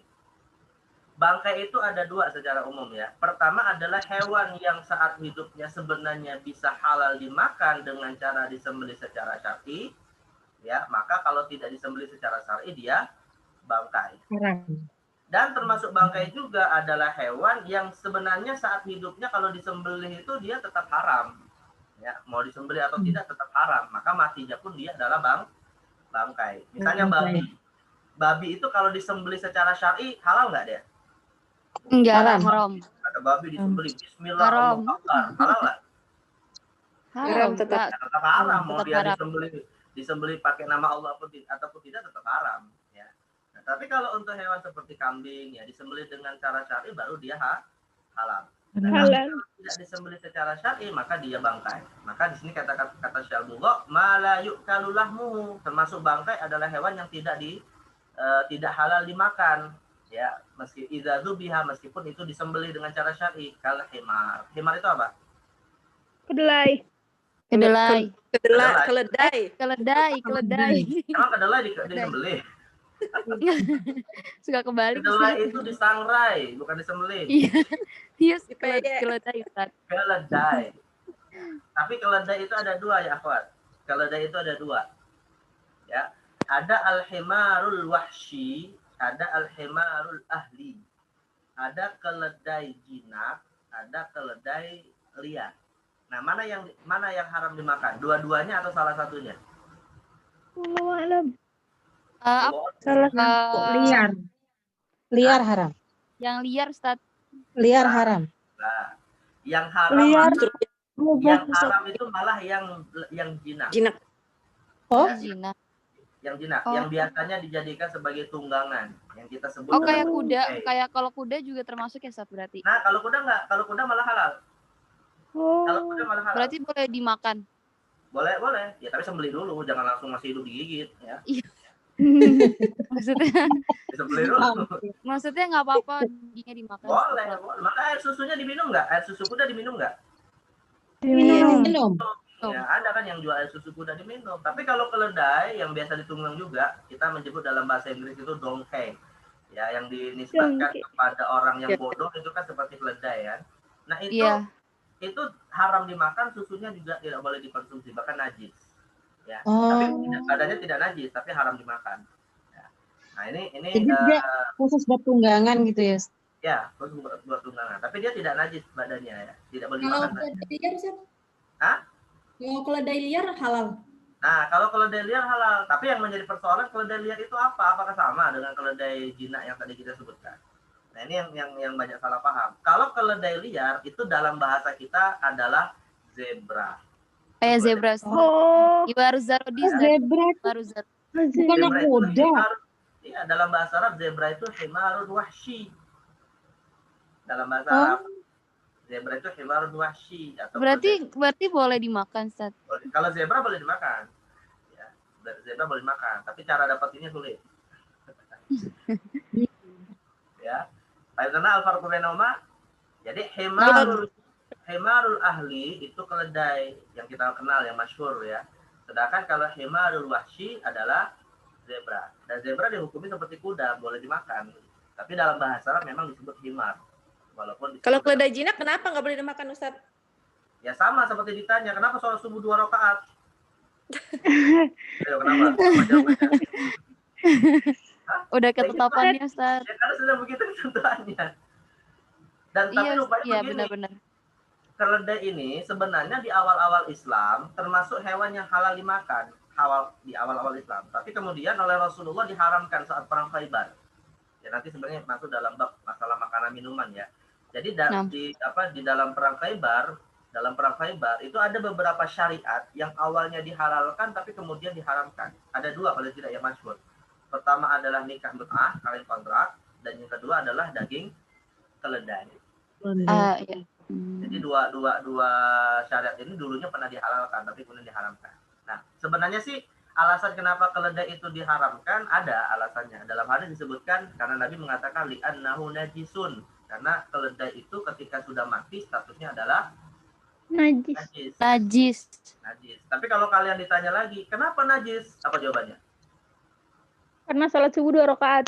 bangkai itu ada dua secara umum ya. Pertama adalah hewan yang saat hidupnya sebenarnya bisa halal dimakan dengan cara disembelih secara syar'i, ya. Maka kalau tidak disembelih secara syar'i dia bangkai. Dan termasuk bangkai juga adalah hewan yang sebenarnya saat hidupnya kalau disembelih itu dia tetap haram. Ya, mau disembelih atau tidak tetap haram. Maka matinya pun dia adalah bangkai. Misalnya babi itu kalau disembelih secara syar'i halal nggak dia? Enggak, haram. Ada babi disembelih bismillah halal nggak? Haram tetap haram. Mau dia haram. disembelih pakai nama Allah ataupun tidak tetap haram. Ya. Nah, tapi kalau untuk hewan seperti kambing ya disembelih dengan cara syar'i baru dia halal. Halal. Tidak disembelih secara syar'i maka dia bangkai. Maka di sini kata Syalbugha ma la yu'kalu lahmuhu, termasuk bangkai adalah hewan yang tidak halal dimakan. Ya, meski idza dzubiha, meskipun itu disembelih dengan cara syar'i. Kal himar. Himar itu apa? Kedelai. Kedelai. Keledai. Emang kedelai disembelih? Suka kebalik. Kedelai itu disangrai, bukan disembelih. Iya, keledai, Ustaz. Keledai. Tapi keledai itu ada dua ya, akhwat. Keledai itu ada dua. Ya. Ada al-himarul wahsyi, ada al-himarul ahli. Ada keledai jinak, ada keledai liar. Nah, mana yang haram dimakan? Dua-duanya atau salah satunya? Wallahu a'lam. Salah satu liar. Liar haram. Yang liar, Ustaz. Liar haram. Nah, yang haram Liar. yang haram itu malah yang jinak. Jinak. Oh, Zina. Yang jinak, Oh. yang biasanya dijadikan sebagai tunggangan, yang kita sebut Oh, kayak dengan kuda. bonsai. Kayak kalau kuda juga termasuk ya, Ustaz, berarti. Nah, kalau kuda enggak, kalau kuda malah halal. Kalau Oh. kuda malah halal. Berarti boleh dimakan. Boleh. Ya, tapi sembelih dulu, jangan langsung masih hidup digigit ya. Maksudnya Disembelih dulu. maksudnya nggak apa-apa giginya dimakan. Boleh. Maka air susunya diminum nggak? Air susu kuda diminum nggak? Minum. minum. Ya, ada kan yang jual air susu kuda diminum. Tapi kalau keledai yang biasa ditunggang juga, kita menyebut dalam bahasa Inggris itu donkey. Ya, yang dinisbatkan Donkey. kepada orang yang Ya. bodoh itu kan seperti keledai ya. Nah, Iya. itu haram dimakan, susunya juga tidak boleh dikonsumsi, bahkan najis. Ya. Oh. Tapi badannya tidak najis, tapi haram dimakan. Ya. Nah, ini Jadi dia khusus buat tunggangan gitu ya. ya, terus buat tunggangan. Tapi dia tidak najis badannya ya. Tidak boleh Kalau dimakan. keledai liar, Ustaz? Hah? Kalau keledai liar halal. Nah, kalau keledai liar halal. Tapi yang menjadi persoalan keledai liar itu apa? Apakah sama dengan keledai jinak yang tadi kita sebutkan? Nah, ini yang banyak salah paham. Kalau keledai liar itu dalam bahasa kita adalah zebra. Kayak zebra. Oh. Ibaru zarodis. Zebra Baru zar. bukan Zebra itu kuda. iya, dalam bahasa Arab zebra itu himarun wahshi. Dalam bahasa Arab zebra itu himarun wahshi atau Berarti boleh dimakan, Ustaz. kalau zebra boleh dimakan. Ya, zebra boleh dimakan, tapi cara dapatinnya sulit. Ya. Baik, karena al-farqu bainahuma. Jadi himarul ahli itu keledai yang kita kenal, yang masyhur ya. Sedangkan kalau himarul wahshi adalah zebra. Dan zebra dihukumi seperti kuda, boleh dimakan. Tapi dalam bahasa Arab memang disebut himar. Walaupun Kalau keledai jinak kenapa nggak boleh dimakan, Ustaz? ya sama seperti ditanya, kenapa sholat subuh 2 rakaat? Ayo, kenapa? Apa jawabannya? Udah ketetapannya, Ustaz. Ya, karena sudah begitu ketentuannya. Dan tapi Iya, rupanya iya begini, benar-benar. keledai ini sebenarnya di awal-awal Islam termasuk hewan yang halal dimakan di awal-awal Islam. Tapi kemudian oleh Rasulullah diharamkan saat perang Khaybar. Ya nanti sebenarnya masuk dalam bab masalah makanan minuman ya. Jadi di dalam perang Khaybar, itu ada beberapa syariat yang awalnya dihalalkan tapi kemudian diharamkan. Ada dua paling tidak yang masyhur. Pertama adalah nikah mut'ah, kawin kontrak, dan yang kedua adalah daging keledai. Iya. Jadi dua syariat ini dulunya pernah dihalalkan tapi kemudian diharamkan. Nah, sebenarnya sih alasan kenapa keledai itu diharamkan ada alasannya. Dalam hadis disebutkan karena Nabi mengatakan li'annahu najisun. Karena keledai itu ketika sudah mati statusnya adalah Najis. Najis. najis. Tapi kalau kalian ditanya lagi, kenapa najis? Apa jawabannya? Karena sholat subuh 2 rakaat.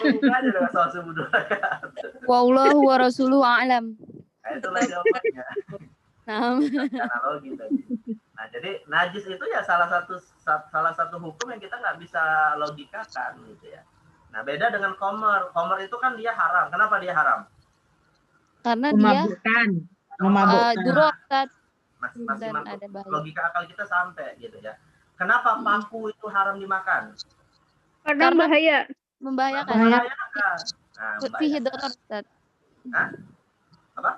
Bukan dengan soal subuh 2 rakaat. Wallahu wa rasuluhu a'lam. Nah, itulah jawabannya. Nah, Analogi tadi. Nah, jadi najis itu ya salah satu hukum yang kita nggak bisa logikakan gitu ya. Nah, beda dengan khomer. Khomer itu kan dia haram. Kenapa dia haram? karena dia Memabukkan. durok, Ustaz. Masih Dan masuk ada bahaya. logika akal kita sampai gitu ya. Kenapa paku itu haram dimakan? Karena Karena- bahaya. Membahayakan. Membahayakan. Nah, Fihi membahayakan. doror, Ustaz. Hah? Apa?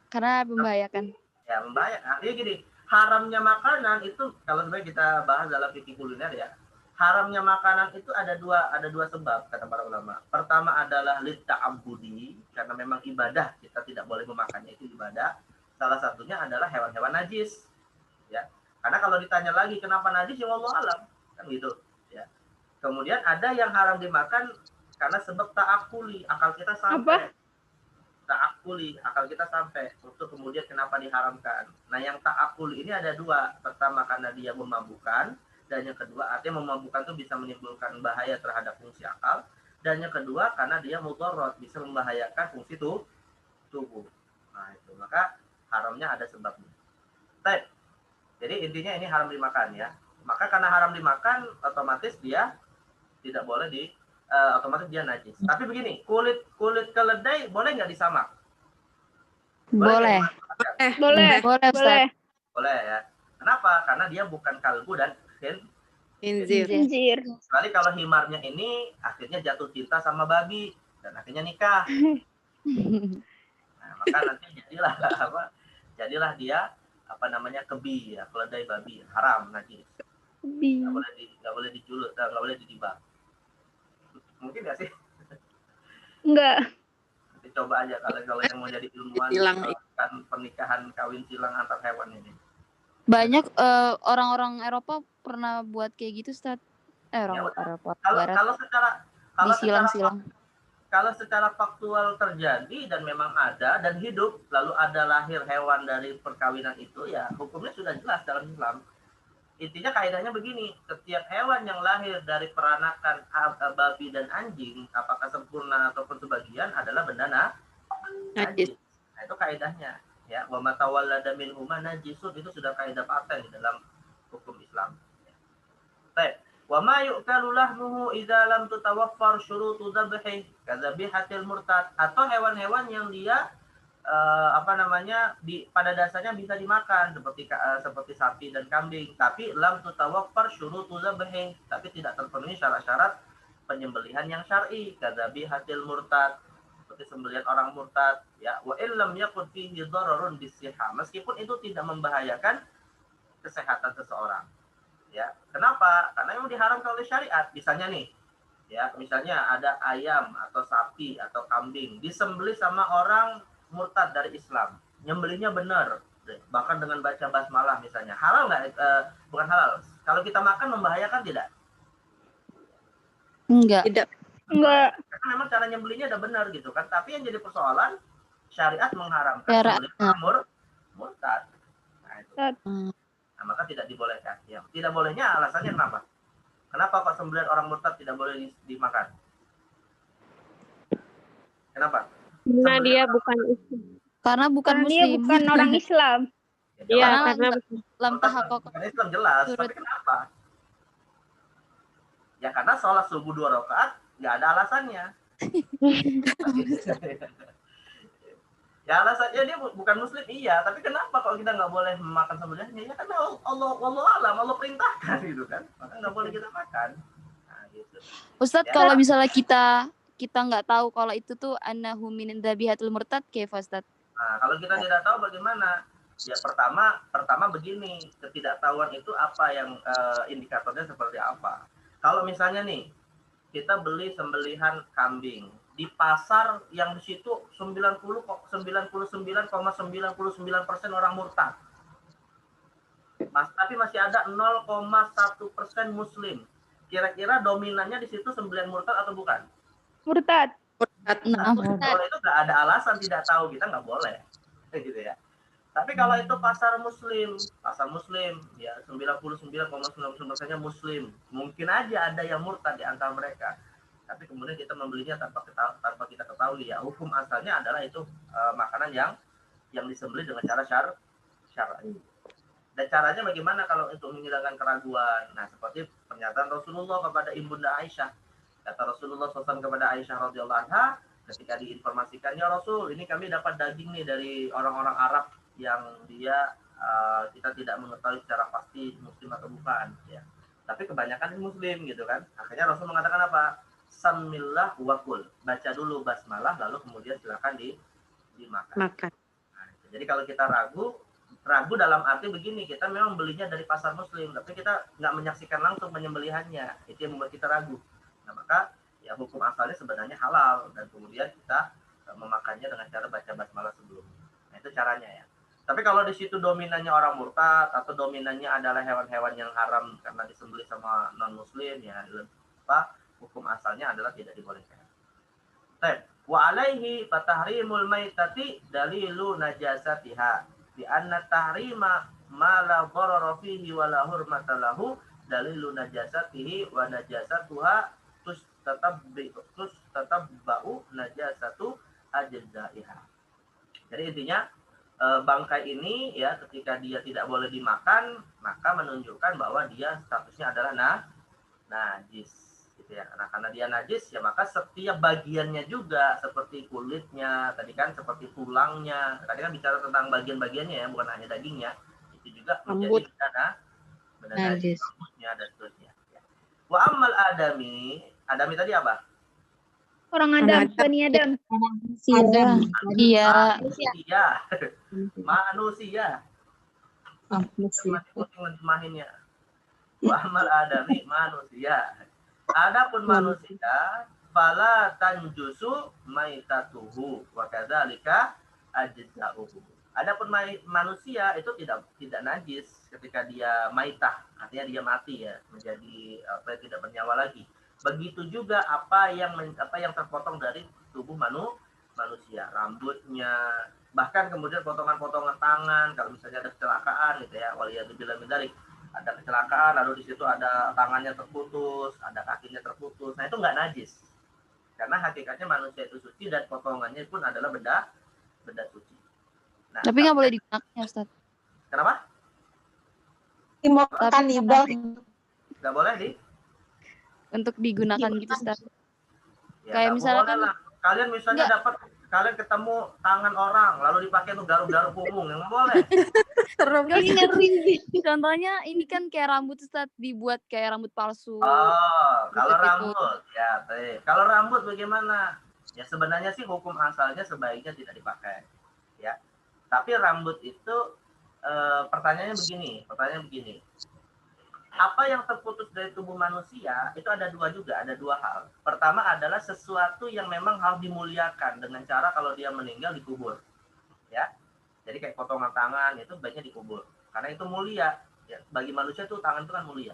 Karena membahayakan. Ya, membahayakan. Artinya gini, haramnya makanan itu kalau sebenarnya kita bahas dalam fikih kuliner ya. Haramnya makanan itu ada dua sebab kata para ulama. Pertama adalah litta'abbudi, karena memang ibadah, kita tidak boleh memakannya, itu ibadah. Salah satunya adalah hewan-hewan najis. Ya. Karena kalau ditanya lagi kenapa najis, ya wallahu alam, kan gitu, ya. Kemudian ada yang haram dimakan karena sebab ta'akuli, akal kita sampai. Ta'akuli, akal kita sampai untuk kemudian kenapa diharamkan. Nah, yang ta'akuli ini ada dua. Pertama karena dia memabukkan, dan yang kedua artinya memabukkan itu bisa menimbulkan bahaya terhadap fungsi akal, dan yang kedua karena dia mudorot, bisa membahayakan fungsi tubuh. Nah, itu maka haramnya ada sebabnya. Baik. Jadi intinya ini haram dimakan ya. Maka karena haram dimakan otomatis dia tidak boleh otomatis dia najis. Tapi begini, kulit keledai boleh nggak disamak? Boleh. nggak dimakan? Boleh. Boleh, Ustaz. Boleh. Boleh ya. Kenapa? Karena dia bukan kalbu dan Khinzir. Injir. kecuali kalau himarnya ini akhirnya jatuh cinta sama babi dan akhirnya nikah. Nah, maka nanti jadilah jadilah dia kebi ya, keledai babi, haram najis. Bi. Nggak boleh dijulut, nggak boleh didibang. Mungkin nggak sih? Enggak. Nanti coba aja kalau yang mau jadi ilmuwan Silang. kan pernikahan kawin silang antar hewan ini. Banyak orang-orang Eropa pernah buat kayak gitu, Ustaz. Orang Eropa Barat Kalau disilang-silang. kalau secara faktual terjadi dan memang ada dan hidup lalu ada lahir hewan dari perkawinan itu, ya hukumnya sudah jelas dalam Islam. Intinya kaidahnya begini, setiap hewan yang lahir dari peranakan babi dan anjing, apakah sempurna ataupun sebagian, adalah benda najis. Nah, itu kaidahnya. Ya, wa ma tawallada minhuma najisun, itu sudah kaidah paten di dalam hukum Islam. Baik. Wa ma yu'kalu lahmuhu idza lam tutawaffar syurutu dzabhi kadzabihatil murtad, atau hewan-hewan yang dia pada dasarnya bisa dimakan seperti sapi dan kambing, tapi lam tutawaffar syurutu dzabhi, tapi tidak terpenuhi syarat-syarat penyembelihan yang syar'i, kadzabihatil murtad, seperti sembelihan orang murtad, ya, wa illam yakun fihi dhararun bisihha, meskipun itu tidak membahayakan kesehatan seseorang. Ya, kenapa? Karena yang diharamkan oleh syariat. Misalnya nih, ya, misalnya ada ayam atau sapi atau kambing disembelih sama orang murtad dari Islam, nyembelihnya benar, bahkan dengan baca basmalah misalnya, halal nggak? Bukan halal. Kalau kita makan membahayakan tidak? Enggak. Tidak. Enggak. Karena memang cara nyembelihnya udah benar gitu kan. Tapi yang jadi persoalan, syariat mengharamkan Syariat. sembelih murtad. Nah, itu. Hmm. Nah, maka tidak dibolehkan. Ya, tidak bolehnya alasannya kenapa? Kenapa kok sembelihan orang murtad tidak boleh dimakan? Kenapa? Karena dia bukan Karena bukan Karena dia muslim. bukan orang Islam. Ya, Iya, jelas. karena lam tahaqqa. Bukan Islam jelas, Turut. tapi kenapa? Ya karena sholat subuh 2 rakaat nggak ada alasannya. Ya alasannya dia bukan muslim, iya, tapi kenapa kalau kita nggak boleh makan sembelihannya? Ya karena Allah perintahkan gitu kan, maka nggak boleh kita makan. Nah, gitu. Ustadz, Ya. kalau misalnya kita nggak tahu kalau itu tuh annahu min dhabihatul murtad, kayfa Ustadz? Nah, kalau kita tidak tahu bagaimana? Ya pertama begini, ketidaktahuan itu apa yang indikatornya seperti apa? Kalau misalnya nih, kita beli sembelihan kambing di pasar yang di situ 99,99% orang murtad. Tapi masih ada 0,1% muslim. Kira-kira dominannya di situ sembelihan murtad atau bukan? Murtad. Nah, Kalau itu nggak ada alasan tidak tahu, kita nggak boleh, gitu ya. Tapi kalau itu pasar muslim ya 99,99%-nya muslim, mungkin aja ada yang murtad di antara mereka. Tapi kemudian kita membelinya tanpa kita ketahui, ya hukum asalnya adalah itu makanan yang disembelih dengan cara syar'i. Dan caranya bagaimana kalau untuk menghilangkan keraguan? Nah, seperti pernyataan Rasulullah kepada Ibunda Aisyah. Kata Rasulullah SAW kepada Aisyah radhiyallahu anha ketika diinformasikan, ya Rasul, ini kami dapat daging nih dari orang-orang Arab yang dia kita tidak mengetahui secara pasti muslim atau bukan, ya. Tapi kebanyakan muslim gitu kan. Akhirnya Rasul mengatakan apa? Samillah wakul, baca dulu basmalah lalu kemudian silakan dimakan. makan. Nah, jadi kalau kita ragu dalam arti begini, kita memang belinya dari pasar muslim, tapi kita nggak menyaksikan langsung penyembelihannya, itu yang membuat kita ragu. Nah, maka ya hukum asalnya sebenarnya halal dan kemudian kita memakannya dengan cara baca basmalah sebelumnya. Nah, itu caranya ya. Tapi kalau di situ dominannya orang murtad atau dominannya adalah hewan-hewan yang haram karena disembelih sama non muslim, ya hukum asalnya adalah tidak dibolehkan. Wa alaihi fatahrimul maitati dalilu najasatiha bi anna tahrima ma la dharara fihi wa la hurmata lahu dalilu najasatihi wa najasatuha tatabba'u najasatu ajzaiha. Jadi intinya bangkai ini ya ketika dia tidak boleh dimakan maka menunjukkan bahwa dia statusnya adalah najis. Itu Ya, karena dia najis ya maka setiap bagiannya juga seperti kulitnya, tadi kan seperti tulangnya, tadi kan bicara tentang bagian-bagiannya ya, bukan hanya dagingnya, itu juga Rambut. menjadi benda najis, Najis. rambutnya dan seterusnya. Wa ammal adami tadi apa? Orang Orang Adam, Adam. Bani Adam. Si Adam. Iya. Manusia. Manusia. Masih pusing menjemahinnya. Wa ammal adami manusia. Adapun manusia fala tanjusu maitatuhu wa kadzalika ajza'uhu. Adapun manusia itu tidak najis ketika dia maitah, artinya dia mati ya, menjadi tidak bernyawa lagi. Begitu juga apa yang terpotong dari tubuh manusia, rambutnya, bahkan kemudian potongan-potongan tangan kalau misalnya ada kecelakaan gitu ya, waliyadzubillah min dzalik. Ada kecelakaan, lalu di situ ada tangannya terputus, ada kakinya terputus. Nah itu nggak najis, karena hakikatnya manusia itu suci dan potongannya pun adalah benda suci. Nah, Tapi nggak boleh digunakan ya Ustaz. Kenapa? Timur Tapi kanibal. Nggak boleh untuk digunakan gitu Ustaz. Ya, Kayak nggak misalnya boleh kan- lah. Kalian misalnya kalian ketemu tangan orang, lalu dipakai untuk garuk-garuk punggung, yang nggak boleh. Serem. Contohnya ini kan kayak rambut Ustaz, dibuat kayak rambut palsu. Oh, kalau Gitu. rambut ya, kalau rambut bagaimana? Ya sebenarnya sih hukum asalnya sebaiknya tidak dipakai, ya. Tapi rambut itu pertanyaannya begini. Apa yang terputus dari tubuh manusia itu ada dua hal. Pertama adalah sesuatu yang memang harus dimuliakan dengan cara kalau dia meninggal dikubur, ya. Jadi kayak potongan tangan itu sebaiknya dikubur karena itu mulia. Ya, bagi manusia tuh tangan itu kan mulia.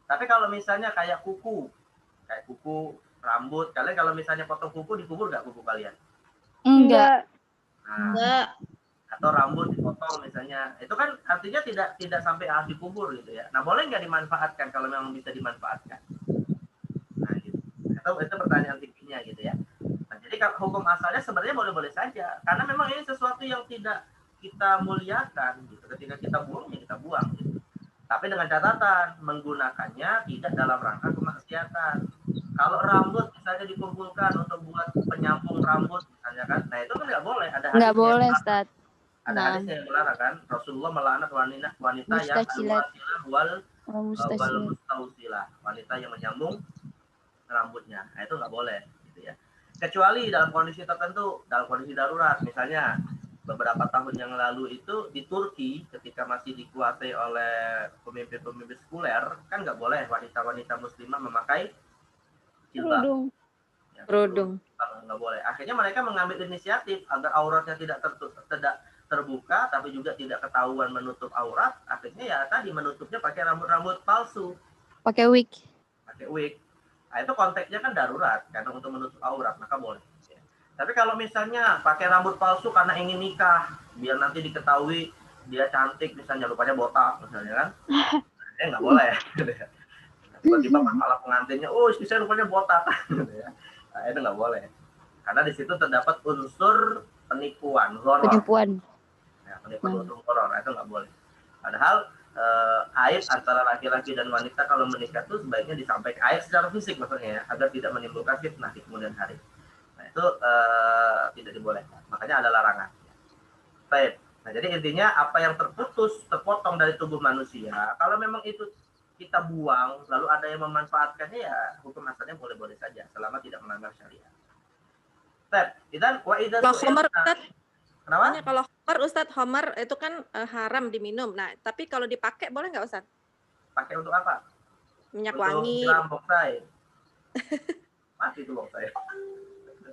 Tapi kalau misalnya kayak kuku, rambut, kalian kalau misalnya potong kuku dikubur nggak kuku kalian? Enggak. Nah, Enggak. atau rambut dipotong misalnya, itu kan artinya tidak sampai harus dikubur gitu ya. Nah boleh nggak dimanfaatkan kalau memang bisa dimanfaatkan? Nah gitu. Itu pertanyaan tipiknya gitu ya. Nah, jadi hukum asalnya sebenarnya boleh-boleh saja, karena memang ini sesuatu yang tidak kita muliakan gitu. Ketika kita buang ya kita buang gitu. Tapi dengan catatan menggunakannya tidak dalam rangka kemaksiatan. Kalau rambut misalnya dikumpulkan untuk buat penyambung rambut misalnya kan, nah itu kan nggak boleh. Nggak boleh Ustaz. Ada hadisnya yang melarang kan, Rasulullah melaknat wanita yang Mustaqilat. wal Mustaqilat. mustausilah, wanita yang menyambung rambutnya. Nah, itu nggak boleh gitu ya. Kecuali dalam kondisi tertentu, dalam kondisi darurat, misalnya beberapa tahun yang lalu itu di Turki ketika masih dikuasai oleh pemimpin-pemimpin sekuler, kan nggak boleh wanita-wanita muslimah memakai jilbab. Kerudung. Nggak boleh. Akhirnya mereka mengambil inisiatif agar auratnya tidak terbuka, tapi juga tidak ketahuan menutup aurat. Akhirnya ya tadi menutupnya pakai rambut palsu, Pakai wig. Nah, itu konteksnya kan darurat karena untuk menutup aurat, maka boleh. Tapi kalau misalnya pakai rambut palsu karena ingin nikah, biar nanti diketahui dia cantik, misalnya rupanya botak, misalnya kan, nggak boleh. Tiba-tiba malah pengantinnya, istri saya rupanya botak, nah, itu nggak boleh. Karena di situ terdapat unsur penipuan, Penipuan. penipuan unsur horor, itu nggak boleh. Padahal aib antara laki-laki dan wanita kalau menikah itu sebaiknya disampaikan, aib secara fisik maksudnya ya, agar tidak menimbulkan fitnah di kemudian hari. Nah itu tidak dibolehkan, makanya ada larangan. Baik. Nah jadi intinya apa yang terpotong dari tubuh manusia, kalau memang itu kita buang, lalu ada yang memanfaatkannya ya hukum asalnya boleh-boleh saja, selama tidak melanggar syariat. Kalau homer, Ustaz, Kenapa? kalau homer, Ustaz, homer itu kan haram diminum. Nah, tapi kalau dipakai boleh nggak, Ustaz? Pakai untuk apa? Minyak untuk wangi. boksai. Mati itu boksai.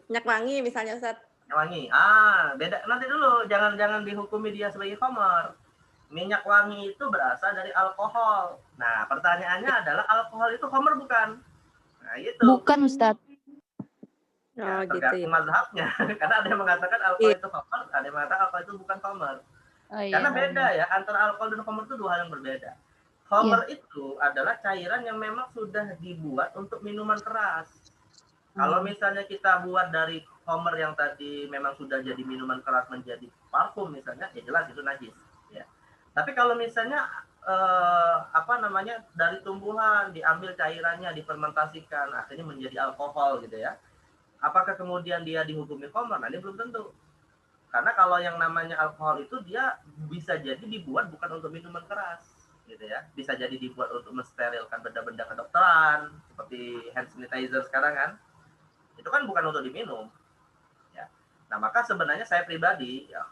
Minyak wangi misalnya, Ustaz. Minyak wangi. Beda. Nanti dulu, jangan dihukumi dia sebagai homer. Minyak wangi itu berasal dari alkohol. Nah, pertanyaannya adalah alkohol itu homer bukan? Nah, itu. Bukan Ustaz. Ya, gitu tergantung ya. mazhabnya. Karena ada yang mengatakan alkohol itu homer, ada yang mengatakan alkohol itu bukan homer. Oh, iya. Karena beda ya, antara alkohol dan homer itu dua hal yang berbeda. Homer itu adalah cairan yang memang sudah dibuat untuk minuman keras. Kalau misalnya kita buat dari homer yang tadi memang sudah jadi minuman keras menjadi parfum misalnya, ya jelas itu najis. Ya. Tapi kalau misalnya apa namanya, dari tumbuhan diambil cairannya, difermentasikan, akhirnya menjadi alkohol gitu ya. Apakah kemudian dia dihukumi khamr? Nah, ini belum tentu. Karena kalau yang namanya alkohol itu dia bisa jadi dibuat bukan untuk minuman keras gitu ya. Bisa jadi dibuat untuk mensterilkan benda-benda kedokteran seperti hand sanitizer sekarang kan. Itu kan bukan untuk diminum. Ya. Nah, maka sebenarnya saya pribadi ya,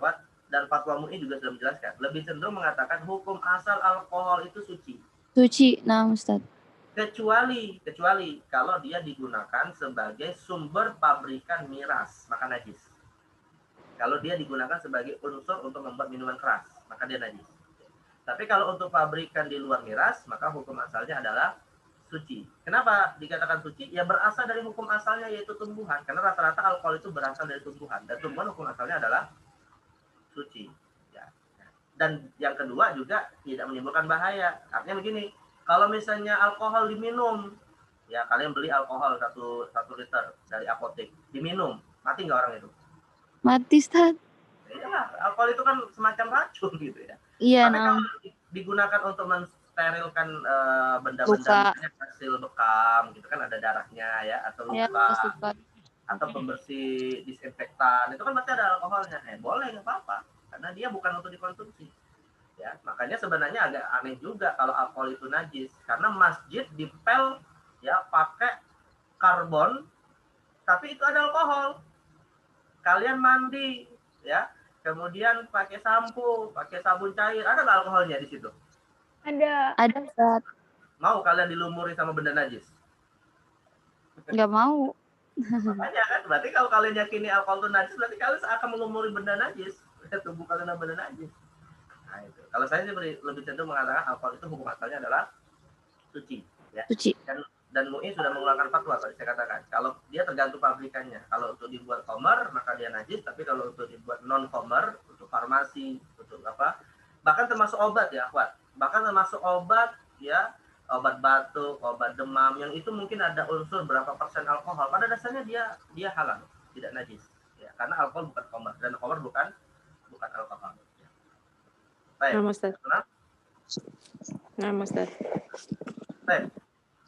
dan fatwa MUI juga sudah menjelaskan, lebih cenderung mengatakan hukum asal alkohol itu suci. Suci, nah Ustaz. Kecuali kalau dia digunakan sebagai sumber pabrikan miras, maka najis. Kalau dia digunakan sebagai unsur untuk membuat minuman keras, maka dia najis. Tapi kalau untuk pabrikan di luar miras, maka hukum asalnya adalah suci. Kenapa dikatakan suci? Ya berasal dari hukum asalnya, yaitu tumbuhan. Karena rata-rata alkohol itu berasal dari tumbuhan. Dan tumbuhan hukum asalnya adalah suci. Ya. Dan yang kedua juga tidak menimbulkan bahaya. Artinya begini, kalau misalnya alkohol diminum, ya kalian beli alkohol 1 liter dari apotek, diminum, mati nggak orang itu? Mati, Ustaz. Ya, alkohol itu kan semacam racun gitu ya. Iya, Tapi nah. kalau digunakan untuk mensterilkan benda-benda hasil bekam gitu kan, ada darahnya ya, atau Ya, luka, atau pembersih disinfektan, itu kan masih ada alkoholnya. Boleh, nggak apa-apa, karena dia bukan untuk dikonsumsi. Ya, makanya sebenarnya agak aneh juga kalau alkohol itu najis, karena masjid dipel ya pakai karbon, tapi itu ada alkohol. Kalian mandi ya, kemudian pakai sampo, pakai sabun cair, ada nggak alkoholnya di situ? Ada. Ada, Ustaz. Mau kalian dilumuri sama benda najis? Nggak mau. Makanya kan, berarti kalau kalian yakini alkohol itu najis, berarti kalian akan melumuri benda najis, tubuh kalian benda najis. Nah, itu. Kalau saya sih lebih cenderung mengatakan alkohol itu hukum asalnya adalah suci. Ya. Suci. Dan MUI sudah mengeluarkan fatwa, tadi saya katakan. Kalau dia tergantung pabrikannya. Kalau untuk dibuat khamr, maka dia najis. Tapi kalau untuk dibuat non khamr, untuk farmasi, untuk apa, bahkan termasuk obat ya, akhwat. Bahkan termasuk obat ya, obat batuk, obat demam, yang itu mungkin ada unsur berapa persen alkohol. Pada dasarnya dia halal, tidak najis. Ya, karena alkohol bukan khamr, dan khamr bukan alkohol. Baik. Nah, Ustaz. Nah, Ustaz. Baik.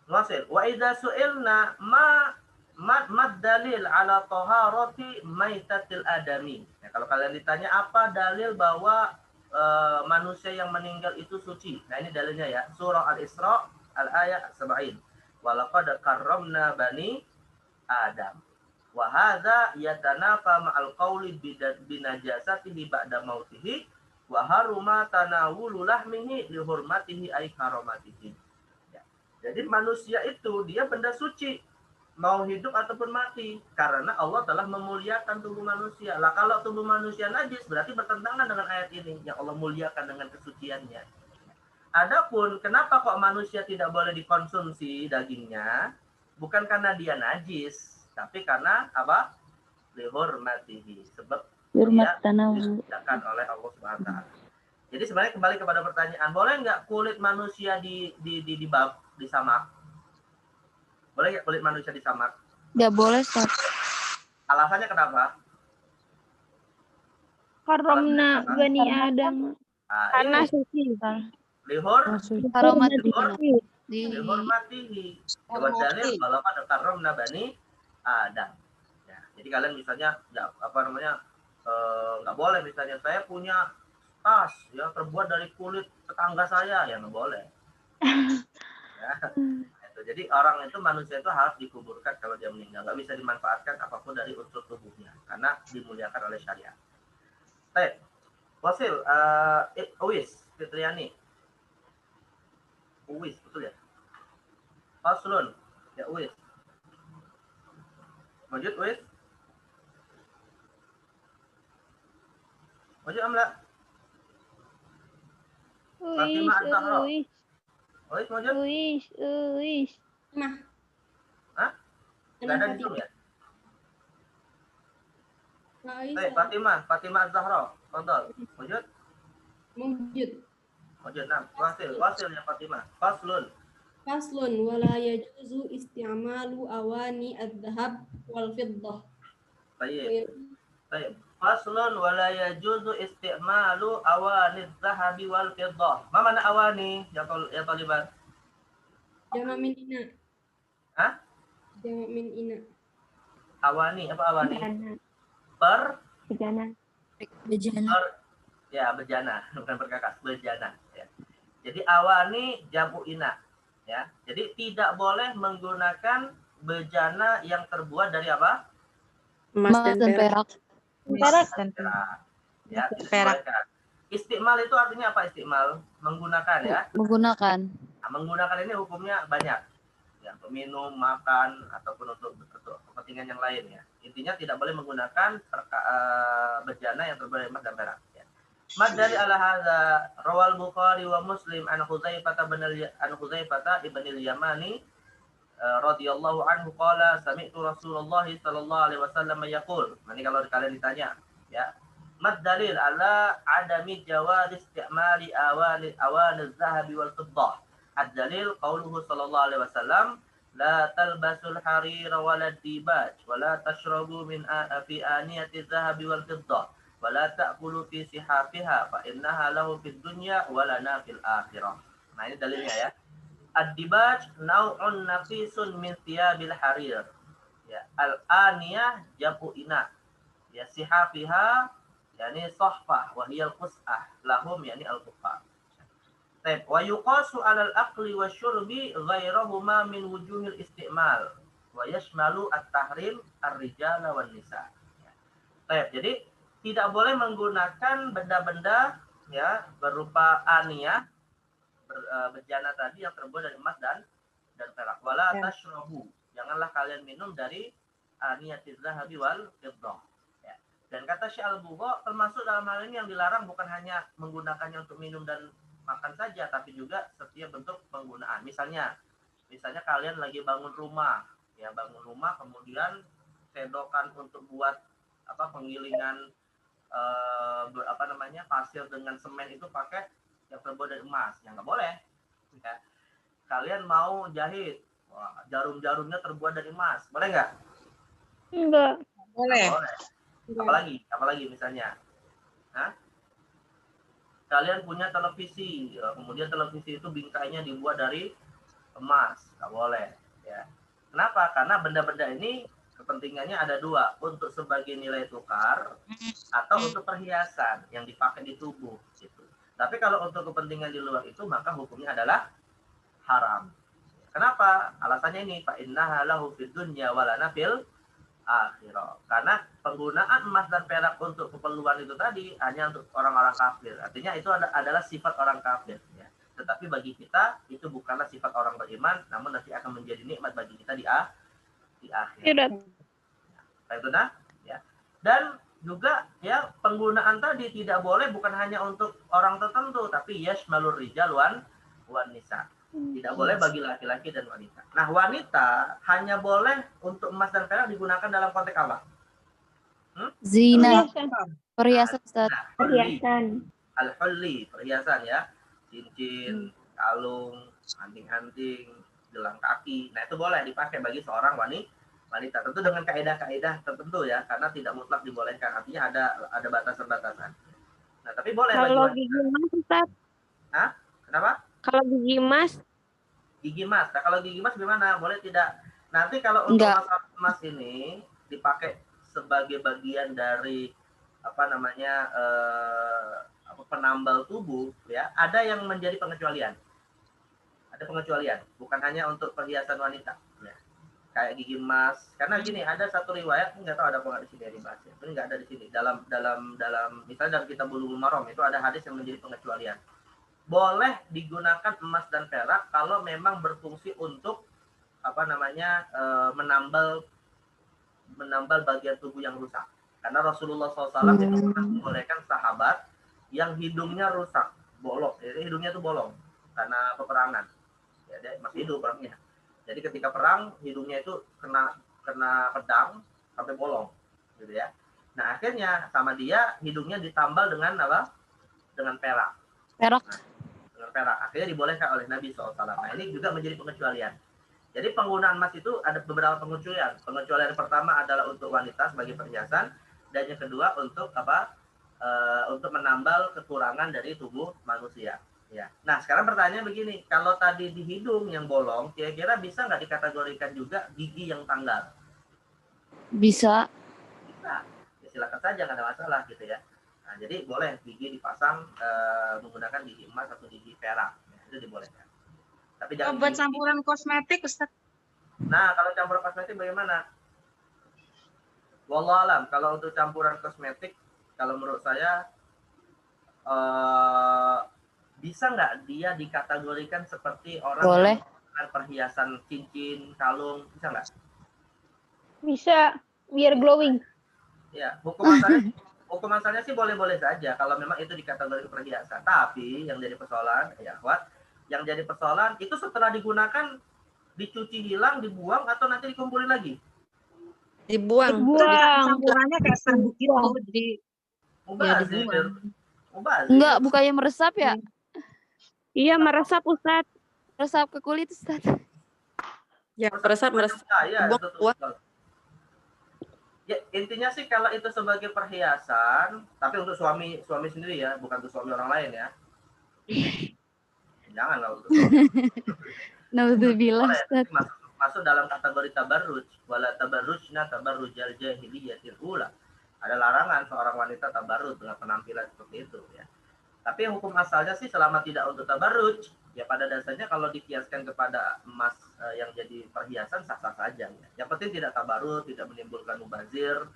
Wasil. Wa idza su'ilna ma dalil ala taharati maitatil adami. Ya, kalau kalian ditanya apa dalil bahwa manusia yang meninggal itu suci. Nah, ini dalilnya ya. Surah Al-Isra al-ayat 70. Wa laqad karramna bani Adam. Wa hadza yatanafa ma'al qawli binajasatihi ba'da mautihi wa haruma tanawulu lahmihi li hurmatihi ay karamatihi. Ya. Jadi manusia itu dia benda suci, mau hidup ataupun mati, karena Allah telah memuliakan tubuh manusia. Lah kalau tubuh manusia najis berarti bertentangan dengan ayat ini yang Allah muliakan dengan kesuciannya. Adapun kenapa kok manusia tidak boleh dikonsumsi dagingnya? Bukan karena dia najis, tapi karena apa? Lihurmatihi, sebab dia diciptakan oleh Allah Subhanahu wa taala. Jadi sebenarnya kembali kepada pertanyaan, boleh nggak kulit manusia disamak? Boleh nggak kulit manusia disamak? Nggak boleh, Ustaz. Alasannya kenapa? Karomna bani Adam. Karena suci. Dihormatihi. Dalil kalau ada karomna bani Adam. Ya, jadi kalian misalnya nggak boleh, misalnya saya punya tas ya terbuat dari kulit tetangga saya, ya nggak boleh. Ya, itu. Jadi orang itu, manusia itu harus dikuburkan kalau dia meninggal, nggak bisa dimanfaatkan apapun dari unsur tubuhnya karena dimuliakan oleh syariat. Baik, Wasil, Uwis Fitriani, Uwis betul ya? Faslun ya, Uwis. Wajud Uwis? Wajud Amla? Fatimah Az-Zahra. Uwis wajud? Uis. Mah. Hah? Nggak ada di Zoom ya? Baik, Fatimah Az-Zahra. Tonton. Wajud? Wajud. Nah, wasil ya Fatimah. Faslun wala yajuzu isti'malu awani adz-dzahab wal fiddah. Baik. Faslun wa la yajuzu isti'malu awani dhahabi wal fiddah. Ma mana awani ya taliban? Jama min ina. Hah? Jama min ina. Awani apa awani? Bejana. Per Bejana. Bejana. ya bejana, bukan berkakas, bejana ya. Jadi awani jamu ina ya. Jadi tidak boleh menggunakan bejana yang terbuat dari apa? Emas Emas dan dan perak. perak. Perak. Ya, tidak Perak. dibolehkan. Istiqmal itu artinya apa istiqmal? Menggunakan ya. Menggunakan. Nah, menggunakan ini hukumnya banyak. Ya, untuk minum, makan, ataupun untuk kepentingan yang lain ya. Intinya tidak boleh menggunakan bejana yang terbuat dari emas dan perak. Ya. Madali ala hadza rawal Bukhari wa Muslim an Hudzaifah ibn al-Yamani radhiyallahu anhu qala sami'tu Rasulullah sallallahu alaihi wasallam yaqul. Ini kalau kalian ditanya ya. Mad dalil ala adami jawaz istimali awan az-zahabi wal fiddah. Ad-dalil qauluhu sallallahu alaihi wasallam la talbasul harira wala dibaj wala tashrabu min fi aniyati az-zahabi wal fiddah wala ta'kulu fi sihafiha fa innaha lahu fid dunya wa lana fil akhirah. Nah, ini dalilnya ya. Ad-dibaj nau'un nafisun min thiyabil harir. Ya, al-aniyah jam'u ina. Ya, sihafiha yani sahfah wa hiya al-qus'ah lahum yani al-kuffar. Baik, wa yuqasu 'ala al-aqli wasyurbi ghairahuma min wujuhil isti'mal wa yashmalu at-tahrim ar-rijala wan nisa. Baik, jadi tidak boleh menggunakan benda-benda ya berupa aniyah bejana tadi yang terbuat dari emas dan perak. Wala tashrabu. Janganlah kalian minum dari aniyatiz zahabi wal fiddah. Ya. Dan kata Syekh Al-Bugha termasuk dalam hal ini yang dilarang bukan hanya menggunakannya untuk minum dan makan saja, tapi juga setiap bentuk penggunaan. Misalnya kalian lagi bangun rumah, ya bangun rumah kemudian sedokan untuk buat penggilingan pasir dengan semen itu pakai yang terbuat dari emas, yang nggak boleh. Ya. Kalian mau jahit, jarum-jarumnya terbuat dari emas, boleh nggak? Enggak. Boleh. Boleh. Apalagi misalnya, kalian punya televisi, kemudian televisi itu bingkainya dibuat dari emas, nggak boleh. Ya. Kenapa? Karena benda-benda ini kepentingannya ada dua, untuk sebagai nilai tukar atau untuk perhiasan yang dipakai di tubuh. Gitu. Tapi kalau untuk kepentingan di luar itu maka hukumnya adalah haram. Kenapa? Alasannya ini, fa innaha lahu fid dunya wa lana fil akhirah. Karena penggunaan emas dan perak untuk keperluan itu tadi hanya untuk orang-orang kafir. Artinya itu adalah sifat orang kafir. Ya. Tetapi bagi kita itu bukanlah sifat orang beriman, namun nanti akan menjadi nikmat bagi kita di akhir. Itu ya. Dan juga ya penggunaan tadi tidak boleh bukan hanya untuk orang tertentu, tapi yashmalur rijal wan nisa. Tidak boleh bagi laki-laki dan wanita. Nah, wanita hanya boleh untuk emas dan perak digunakan dalam konteks apa? Zina. Perhiasan. Perhiasan. Al-hulli, perhiasan ya. Cincin, kalung, anting-anting, gelang kaki. Nah, itu boleh dipakai bagi seorang wanita. Tentu dengan kaidah-kaidah tertentu ya, karena tidak mutlak dibolehkan. Artinya ada batasan-batasan. Nah, tapi boleh Kalau bagi gigi emas, Ustaz. Hah? Kenapa? Kalau gigi emas, Gigi emas. Nah, kalau gigi emas gimana? Boleh tidak? Nanti kalau untuk Enggak. masalah emas ini dipakai sebagai bagian dari penambal tubuh ya, ada yang menjadi pengecualian. Ada pengecualian, bukan hanya untuk perhiasan wanita. Ya. Kayak gigi emas. Karena gini, ada satu riwayat, nggak tahu ada apa nggak di sini dibahas ya. Ini nggak ada di sini. Dalam misalnya dalam kitab Bulughul Maram itu ada hadis yang menjadi pengecualian. Boleh digunakan emas dan perak kalau memang berfungsi untuk menambal bagian tubuh yang rusak. Karena Rasulullah SAW itu pernah membolehkan sahabat yang hidungnya rusak, bolong. Jadi hidungnya itu bolong karena peperangan. Ya, dia masih hidup orangnya. Jadi ketika perang hidungnya itu kena pedang sampai bolong, gitu ya. Nah akhirnya sama dia hidungnya ditambal dengan apa? Dengan perak. Perak. Nah, dengan perak. Akhirnya dibolehkan oleh Nabi SAW. Nah ini juga menjadi pengecualian. Jadi penggunaan emas itu ada beberapa pengecualian. Pengecualian pertama adalah untuk wanita sebagai perhiasan. dan yang kedua untuk apa? Untuk menambal kekurangan dari tubuh manusia. Ya. Nah, sekarang pertanyaan begini, kalau tadi di hidung yang bolong, kira-kira bisa nggak dikategorikan juga gigi yang tanggal? Bisa. Bisa. Ya, silakan saja, nggak ada masalah gitu ya. Nah, jadi boleh gigi dipasang menggunakan gigi emas atau gigi perak. Ya, itu dibolehkan. Tapi jangan buat campuran kosmetik, Ustaz. Nah, kalau campuran kosmetik bagaimana? Wallahualam, kalau untuk campuran kosmetik, kalau menurut saya bisa nggak dia dikategorikan seperti orang Boleh. yang menggunakan perhiasan cincin, kalung, bisa nggak? Bisa, biar glowing. Ya, hukum asalnya sih boleh-boleh saja kalau memang itu dikategorikan perhiasan. Tapi yang jadi persoalan, ya Wak, yang jadi persoalan itu setelah digunakan dicuci hilang, dibuang atau nanti dikumpulin lagi? Dibuang. Campurannya kayak serbuk gitu, jadi Mubazir. Enggak, bukannya meresap ya? Iya, meresap Ustadz. Meresap ke kulit, Ustaz. Ya, meresap. Ya, Buang. Ya, intinya sih kalau itu sebagai perhiasan, tapi untuk suami sendiri ya, bukan untuk suami orang lain ya. Jangan kalau untuk suami. Naudzubillah, Ustaz. Masuk dalam kategori tabarruj, wala tabarrujna tabarrujal jahiliyatil ula. Ada larangan seorang wanita tabarruj dengan penampilan seperti itu ya. Tapi hukum asalnya sih selama tidak untuk tabarruj, ya pada dasarnya kalau dikiaskan kepada emas yang jadi perhiasan sah-sah saja ya. Yang penting tidak tabarruj, tidak menimbulkan mubazir.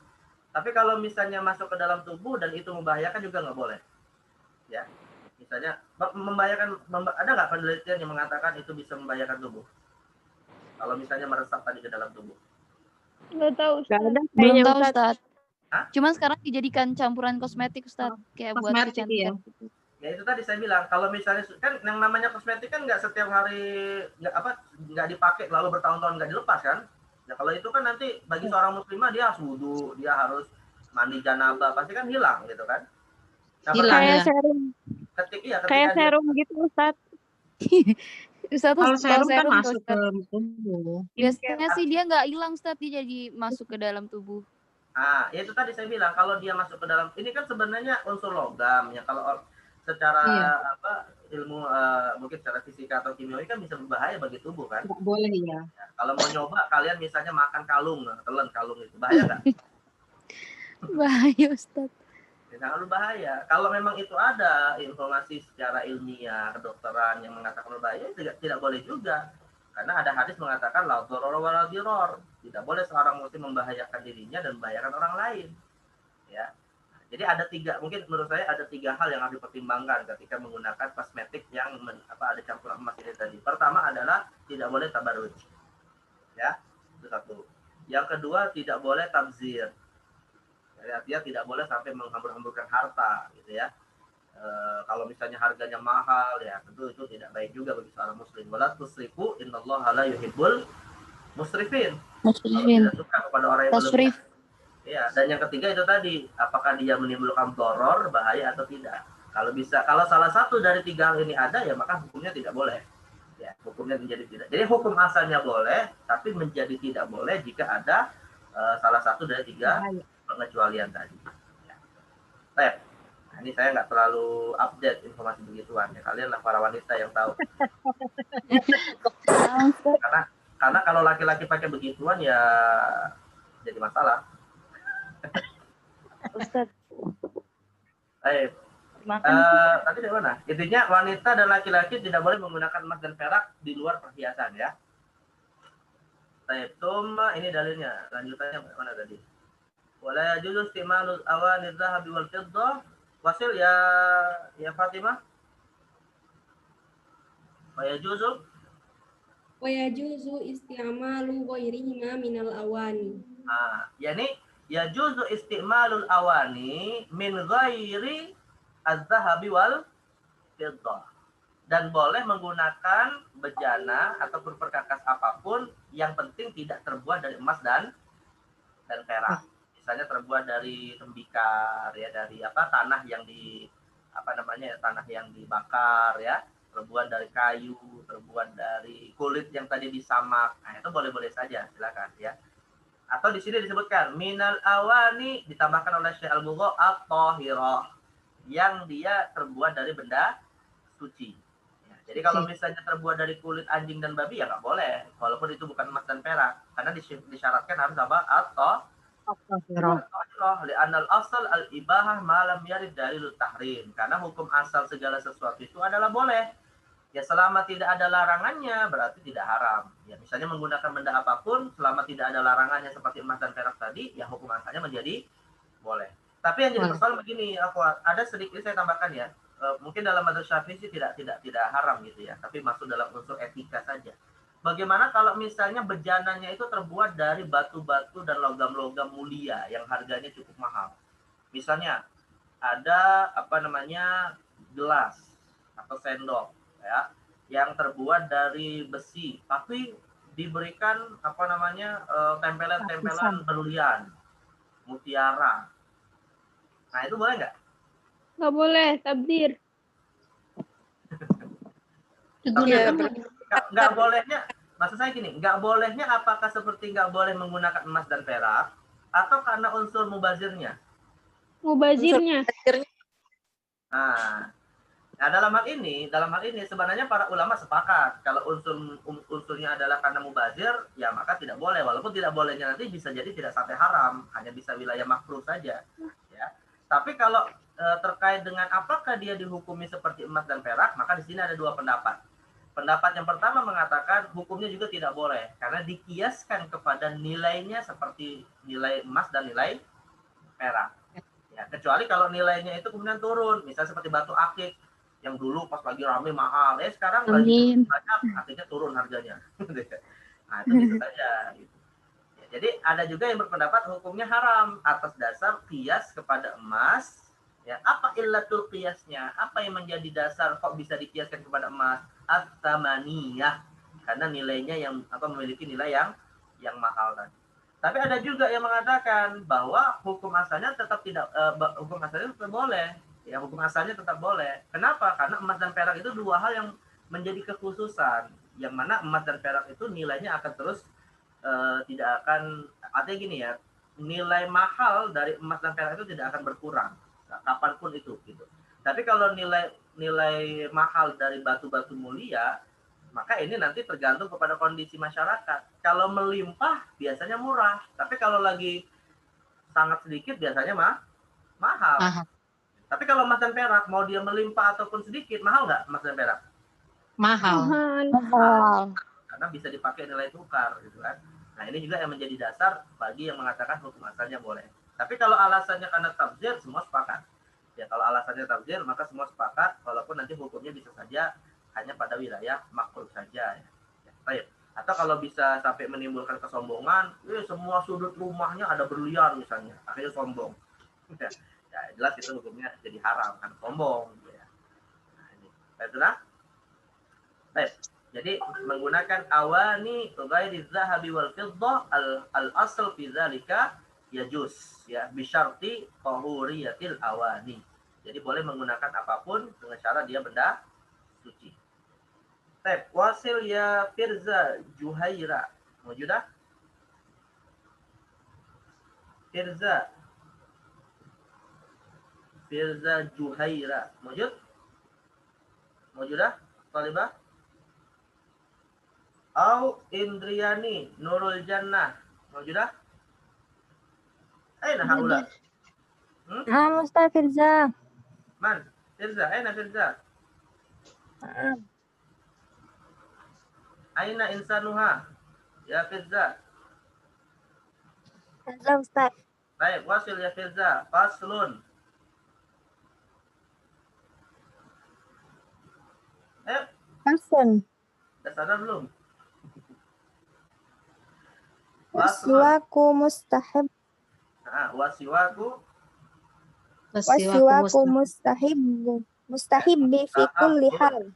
Tapi kalau misalnya masuk ke dalam tubuh dan itu membahayakan juga nggak boleh. Ya. Misalnya membahayakan, ada nggak penelitian yang mengatakan itu bisa membahayakan tubuh? Kalau misalnya meresap tadi ke dalam tubuh. Nggak tahu, Ustaz. Belum tahu, Ustaz. Hah? Cuman sekarang dijadikan campuran kosmetik, Ustaz. Kayak buat Kosmetik, kecantikan. iya. Ya itu tadi saya bilang, kalau misalnya kan yang namanya kosmetik kan nggak setiap hari nggak dipakai lalu bertahun-tahun nggak dilepas kan? Ya kalau itu kan nanti bagi seorang muslimah dia harus wudu, dia harus mandi janabah, pasti kan hilang gitu kan? Nah, Hilang, Kayak ya. serum. Kayak serum gitu, Ustaz. Ustaz, Kalau serum kan tuh, masuk Ustaz. ke tubuh. Biasanya sih dia nggak hilang, Ustaz. Dia jadi masuk ke dalam tubuh. Nah, ya itu tadi saya bilang kalau dia masuk ke dalam ini kan sebenarnya unsur logam ya, kalau secara ilmu mungkin secara fisika atau kimiawi kan bisa berbahaya bagi tubuh kan. Nggak boleh ya. Ya, kalau mau nyoba kalian misalnya makan kalung, telan kalung itu bahaya nggak? Bahaya, Ustaz. Ya, sangat berbahaya. Kalau memang itu ada informasi secara ilmiah kedokteran yang mengatakan berbahaya, tidak boleh juga. Karena ada hadis mengatakan la dharara wa la dirar. Tidak boleh seorang muslim membahayakan dirinya dan membahayakan orang lain. Ya. Jadi ada mungkin menurut saya ada 3 hal yang harus dipertimbangkan ketika menggunakan kosmetik yang ada campuran emas ini tadi. Pertama adalah tidak boleh tabarruj. Ya, itu satu. Yang kedua tidak boleh tabzir. Artinya tidak boleh sampai menghambur-hamburkan harta gitu ya. Kalau misalnya harganya mahal ya tentu itu tidak baik juga bagi seorang muslim. Wala tusrifu innallaha la yuhibbul musrifin. Musrifin. Tidak suka kepada orang yang Tasrif. Ya, dan yang ketiga itu tadi, apakah dia menimbulkan doror, bahaya atau tidak. Kalau salah satu dari 3 hal ini ada, ya maka hukumnya tidak boleh. Ya, hukumnya menjadi tidak. Jadi hukum asalnya boleh, tapi menjadi tidak boleh jika ada salah satu dari 3 pengecualian tadi. Ya. Baik. Nah, ini saya nggak terlalu update informasi begituan. Ya, kalian lah para wanita yang tahu. karena kalau laki-laki pakai begituan ya jadi masalah. Ustaz. Baik. Tadi dari mana? Intinya wanita dan laki-laki tidak boleh menggunakan emas dan perak di luar perhiasan ya. Baik, ini dalilnya. Lanjutannya mana tadi? Wala yajuzu istimalul awani dzahabi wal fiddah. Wasil ya Fatimah. Wa yajuzu Wa yajuzu isti'malu ghairihima minal awani. Yani yajuzu istimalul awani min ghairi az-zahabi wal fiddah. Dan boleh menggunakan bejana ataupun perkakas apapun yang penting tidak terbuat dari emas dan perak. Misalnya terbuat dari tembikar ya, dari tanah yang tanah yang dibakar ya, terbuat dari kayu, terbuat dari kulit yang tadi disamak. Nah, itu boleh-boleh saja, silakan ya. Atau di sini disebutkan minal awani ditambahkan oleh Syekh Al-Bugha at-tahirah, yang dia terbuat dari benda suci. Ya, jadi kalau misalnya terbuat dari kulit anjing dan babi ya nggak boleh, walaupun itu bukan emas dan perak, karena disyaratkan harus apa? At-tahirah. Li'anal asal al-ibahah malam yarid dalilul tahrim. Karena hukum asal segala sesuatu itu adalah boleh. Ya selama tidak ada larangannya berarti tidak haram. Ya misalnya menggunakan benda apapun selama tidak ada larangannya seperti emas dan perak tadi, ya hukum asalnya menjadi boleh. Tapi yang jadi persoalan begini, ada sedikit saya tambahkan ya. Mungkin dalam mazhab Syafi'i sih tidak haram gitu ya, tapi masuk dalam unsur etika saja. Bagaimana kalau misalnya bejananya itu terbuat dari batu-batu dan logam-logam mulia yang harganya cukup mahal. Misalnya ada gelas atau sendok ya yang terbuat dari besi tapi diberikan tempelan-tempelan berlian, mutiara. Nah, itu boleh nggak? Nggak boleh, tabdir. Nggak bolehnya, maksud saya gini, nggak bolehnya apakah seperti nggak boleh menggunakan emas dan perak atau karena unsur mubazirnya? Mubazirnya. Nah, dalam hal ini sebenarnya para ulama sepakat kalau unsurnya adalah karena mubazir, ya maka tidak boleh. Walaupun tidak bolehnya nanti bisa jadi tidak sampai haram, hanya bisa wilayah makruh saja. Ya. Tapi kalau terkait dengan apakah dia dihukumi seperti emas dan perak, maka di sini ada dua pendapat. Pendapat yang pertama mengatakan hukumnya juga tidak boleh karena dikiaskan kepada nilainya seperti nilai emas dan nilai perak. Ya, kecuali kalau nilainya itu kemudian turun, misalnya seperti batu akik yang dulu pas lagi rame mahal, sekarang lagi banyak, akhirnya turun harganya. Nah, itu bisa saja. Gitu. Ya, jadi ada juga yang berpendapat hukumnya haram atas dasar qiyas kepada emas. Ya, apa illatul qiyasnya? Apa yang menjadi dasar kok bisa dikiaskan kepada emas? At-tamaniyah, karena nilainya yang memiliki nilai yang mahal tadi. Tapi ada juga yang mengatakan bahwa hukum asalnya tetap boleh. Ya, hukum asalnya tetap boleh. Kenapa? Karena emas dan perak itu dua hal yang menjadi kekhususan. Yang mana emas dan perak itu nilainya akan terus tidak akan, artinya gini ya, nilai mahal dari emas dan perak itu tidak akan berkurang. Kapanpun itu. Gitu. Tapi kalau nilai mahal dari batu-batu mulia, maka ini nanti tergantung kepada kondisi masyarakat. Kalau melimpah biasanya murah. Tapi kalau lagi sangat sedikit biasanya mahal. Tapi kalau emas dan perak, mau dia melimpah ataupun sedikit, mahal nggak emas dan perak? Mahal. Karena bisa dipakai nilai tukar, gitu kan. Nah, ini juga yang menjadi dasar bagi yang mengatakan hukum asalnya boleh. Tapi kalau alasannya karena tabzir, semua sepakat. Ya, kalau alasannya tabzir, maka semua sepakat, walaupun nanti hukumnya bisa saja hanya pada wilayah makruh saja. Ya. Baik. Atau kalau bisa sampai menimbulkan kesombongan, semua sudut rumahnya ada berlian misalnya, akhirnya sombong. Ya, jelas itu hukumnya jadi haram kan, sombong ya. Nah, ini. Baik. Jadi menggunakan awani ghairi dzahabi wal fiddah al asl fi dzalika yajuz ya bi syarti tahuriyatil awani. Jadi boleh menggunakan apapun dengan syarat dia benda suci. Baik, wasil ya Firza Juhaira. Maujudah? Firza Juhaira. Maujudah? Talibah? Au Indriani Nurul Jannah. Maujudah? Aina haula? Ustaz Firza. Man? Firza, aina Firza? Aina insanuha? Ya Firza. Firza Ustaz. Baik, wasil ya Firza. Faslun. Faslun. Sudah sadar belum? Wasiwaku mustahib. Wasiwaku mustahibbi fi kulli hal.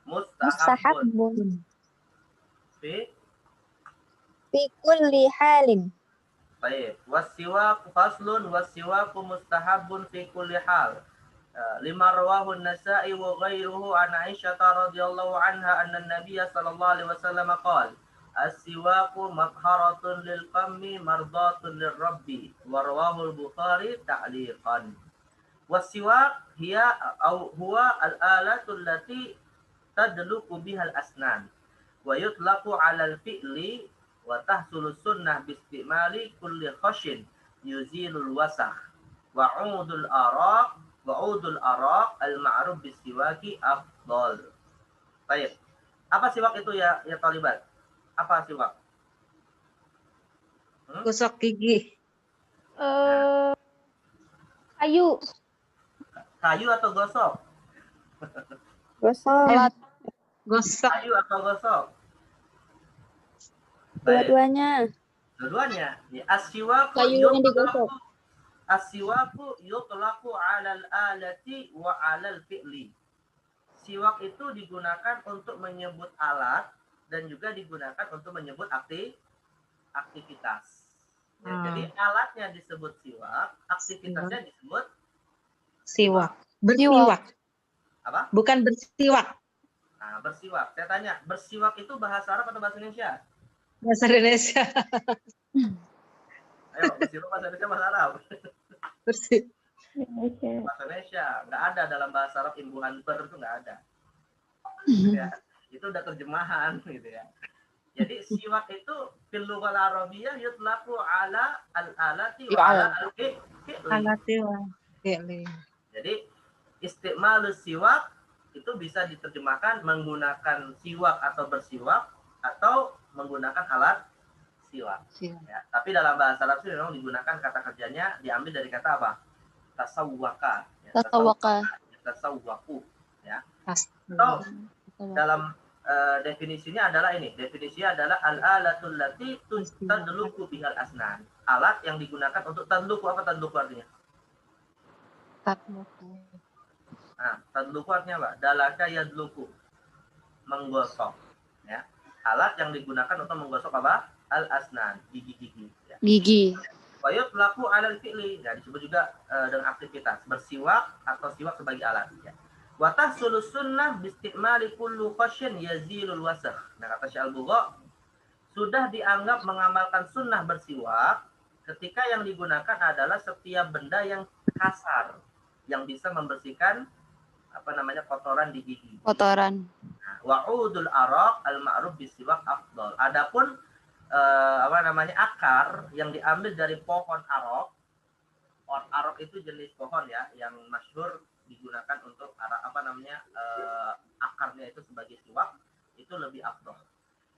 Mustahabun. Fi kulli halin. Baik, wasiwaku faslun wasiwaku mustahabun fi kulli hal. Lima rawahu an-Nasa'i wa ghairuhu an Aisyah radhiyallahu anha anna an-nabiy sallallahu alaihi wasallam qala as-siwaku matharatun lil fammi mardatun lirabbi wa rawahul Bukhari ta'liqan. Was-siwak hiya au huwa al-alatu allati tadluku bihal asnan wa yutlaqu 'ala al-fi'li wa tahsulu sunnah bi istimali kulli khashin yuzilul wasakh wa 'udul araq al-ma'ruf bis-siwaki afdal. Baik. Apa siwak itu ya Thalibat? Apa siwak? Gosok gigi. Kayu. Kayu atau gosok? Gosok. Alat. Gosok. Kayu atau gosok? Baik. Dua-duanya. Dua-duanya. Ya, as-siwaku Kayu yang digosok. as-siwaku yutlaqu 'alal alati wa 'alal fi'li. Siwak itu digunakan untuk menyebut alat dan juga digunakan untuk menyebut aktivitas. Ya, jadi alatnya disebut siwak, aktivitasnya disebut Siwak. Bersiwak. apa? Bukan bersiwak. Nah, bersiwak. Saya tanya, bersiwak itu bahasa Arab atau bahasa Indonesia? Bahasa Indonesia. Ayo, bersiwak bahasa Indonesia bahasa Arab. Bersih. Bahasa Indonesia nggak ada dalam bahasa Arab imbuhan ber itu nggak ada. Ya, itu udah terjemahan gitu ya. Jadi siwak itu fil lughal arabiyyah yutlaqu 'ala al-alati wa 'ala al-fi'li. Alati wa fi'li. Jadi istimalus siwak itu bisa diterjemahkan menggunakan siwak atau bersiwak atau menggunakan alat siwak. Ya, tapi dalam bahasa Arab sih memang digunakan kata kerjanya diambil dari kata apa? Tasawwaka. Ya, tasawwaku. Ya. Atau dalam definisinya adalah ini. Definisinya adalah al-alatul lati tadluku bihal asnan. Alat yang digunakan untuk tadluku. Apa tadluku artinya? Nah, tadluku artinya apa? Dalaka yadluku. Menggosok. Ya. Alat yang digunakan untuk menggosok apa? Al-asnan. Gigi-gigi. Ya. Gigi. Wayut pelaku alal fi'li. Ya, disebut juga dengan aktivitas. Bersiwak atau siwak sebagai alat. Ya. Watah sulus sunnah bistikmali kullu khasyin yazilul wasakh. Nah, kata Syekh Al-Bugha, sudah dianggap mengamalkan sunnah bersiwak ketika yang digunakan adalah setiap benda yang kasar yang bisa membersihkan kotoran di gigi. Kotoran. Nah, wa'udul araq al-ma'ruf bisiwak afdal. Adapun akar yang diambil dari pohon arok. Arok itu jenis pohon ya yang masyhur digunakan untuk akarnya itu sebagai siwak itu lebih afdal.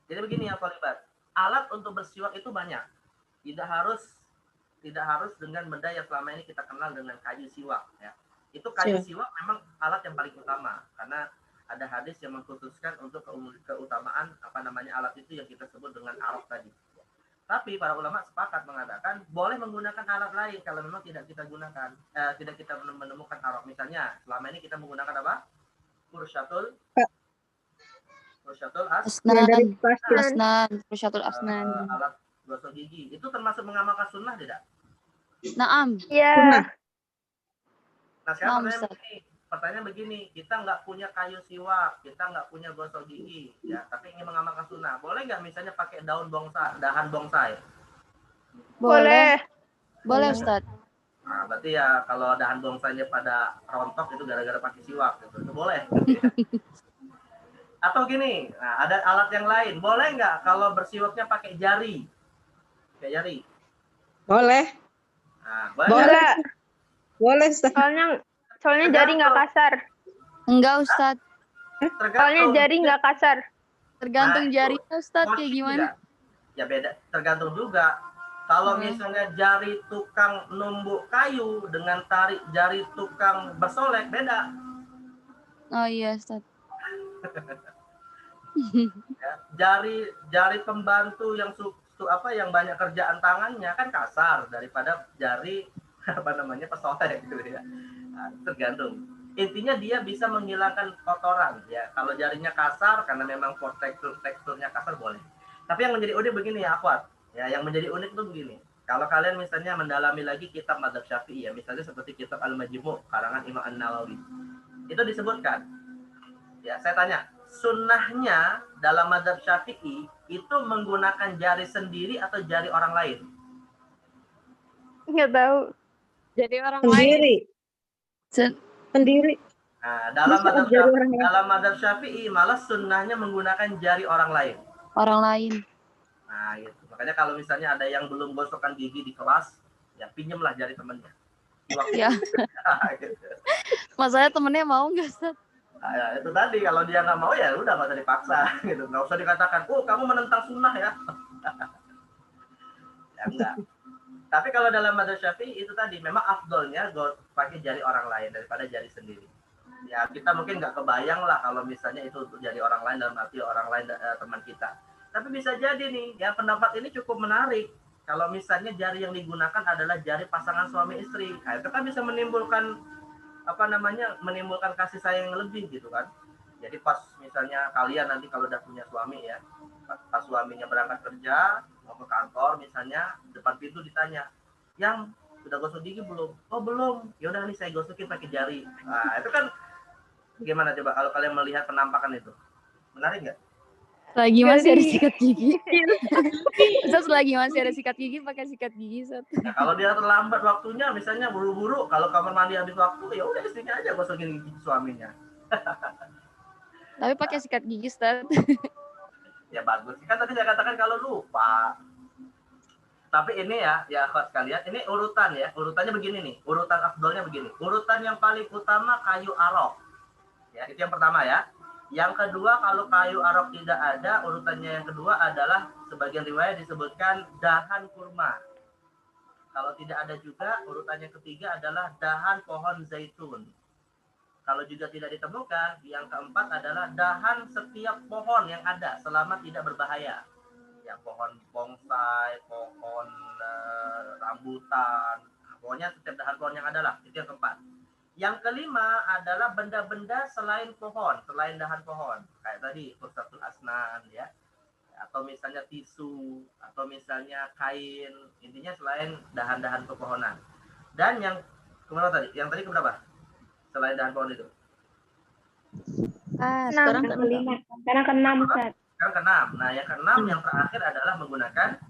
Jadi begini ya Thalibat, alat untuk bersiwak itu banyak. Tidak harus dengan benda yang selama ini kita kenal dengan kayu siwak ya. Itu kayu siwak memang alat yang paling utama karena ada hadis yang mengkhususkan untuk keutamaan alat itu yang kita sebut dengan arok tadi. Tapi para ulama sepakat mengatakan boleh menggunakan alat lain kalau memang tidak kita menemukan arok. Misalnya selama ini kita menggunakan apa? Fursyatul Asnan. Fursyatul asnan. Alat gosok gigi. Itu termasuk mengamalkan sunnah tidak? Naam. Iya. Nah sekarang pertanyaan begini, kita nggak punya kayu siwak, kita nggak punya gosok gigi, ya, tapi ingin mengamalkan sunnah, boleh nggak misalnya pakai dahan bonsai? Boleh. Boleh Ustaz. Nah, berarti ya kalau dahan bonsainya pada rontok itu gara-gara pakai siwak, itu boleh. Atau gini, nah, ada alat yang lain, boleh nggak kalau bersiwaknya pakai jari? Pakai jari? Boleh. Nah, Boleh. Boleh, Ustaz. Soalnya jari nggak kasar. Enggak Ustaz. Soalnya jari nggak kasar. Tergantung jarinya Ustaz kayak gimana. Ya beda, tergantung juga. Kalau misalnya jari tukang numbuk kayu dengan jari tukang bersolek beda. Oh iya Ustaz. Ya, jari pembantu yang yang banyak kerjaan tangannya kan kasar daripada jari pesolek gitu ya. Nah, tergantung. Intinya dia bisa menghilangkan kotoran ya. Kalau jarinya kasar karena memang teksturnya kasar boleh. Tapi yang menjadi unik begini ya akhwat. Ya, yang menjadi unik tuh begini. Kalau kalian misalnya mendalami lagi kitab Madzhab Syafi'i ya, misalnya seperti kitab Al-Majmu' karangan Imam An-Nawawi. Itu disebutkan. Ya, saya tanya, sunnahnya dalam mazhab Syafi'i itu menggunakan jari sendiri atau jari orang lain? Nggak tahu. Jadi orang lain. Sendiri. Se- Sendiri. Nah, dalam Masa mazhab jari orang lain? dalam mazhab Syafi'i malah sunnahnya menggunakan jari orang lain. Orang lain. Nah, gitu. Makanya kalau misalnya ada yang belum gosokkan gigi di kelas, ya pinjemlah jari temennya. Di waktu Ya. gitu. Masalahnya temennya mau nggak, Ustaz? Nah, ya, itu tadi kalau dia nggak mau ya udah nggak usah dipaksa gitu. Nggak usah dikatakan, oh kamu menentang sunnah ya. Ya enggak. Tapi kalau dalam mazhab Syafi'i itu tadi memang afdolnya pakai jari orang lain daripada jari sendiri. Ya kita mungkin nggak kebayang lah kalau misalnya itu untuk jari orang lain dalam arti orang lain teman kita. Tapi bisa jadi nih, ya pendapat ini cukup menarik. Kalau misalnya jari yang digunakan adalah jari pasangan suami istri, nah, itu kan bisa menimbulkan menimbulkan kasih sayang yang lebih gitu kan. Jadi pas misalnya kalian nanti kalau udah punya suami ya, pas suaminya berangkat kerja mau ke kantor misalnya, depan pintu ditanya, yang udah gosok gigi belum? Oh belum. Ya udah nih saya gosokin pakai jari. Nah itu kan gimana coba kalau kalian melihat penampakan itu, menarik nggak? Lagi masih ada sikat gigi. Ustaz lagi masih ada sikat gigi, pakai sikat gigi, Ustaz. Nah, kalau dia terlambat waktunya, misalnya buru-buru, kalau kamar mandi habis waktu, ya udah istrinya aja gosokin gigi suaminya. Tapi pakai sikat gigi, Ustaz. Ya bagus. Kan tadi saya katakan kalau lupa. Tapi ini ya akhwat sekalian, ini urutan ya. Urutannya begini nih. Urutan afdolnya begini. Urutan yang paling utama kayu arok. Ya, itu yang pertama ya. Yang kedua, kalau kayu arok tidak ada, urutannya yang kedua adalah sebagian riwayat disebutkan dahan kurma. Kalau tidak ada juga, urutannya ketiga adalah dahan pohon zaitun. Kalau juga tidak ditemukan, yang keempat adalah dahan setiap pohon yang ada selama tidak berbahaya. Ya, pohon bonsai, pohon rambutan, pokoknya setiap dahan pohon yang ada lah, itu yang keempat. Yang kelima adalah benda-benda selain pohon, selain dahan pohon. Kayak tadi, fursatul asnan, ya. Atau misalnya tisu, atau misalnya kain. Intinya selain dahan-dahan pepohonan. Dan yang kemana tadi? Yang tadi keberapa? Selain dahan pohon itu. Sekarang kelima. Sekarang keenam, Ustaz. Sekarang keenam. Nah, yang keenam yang terakhir adalah menggunakan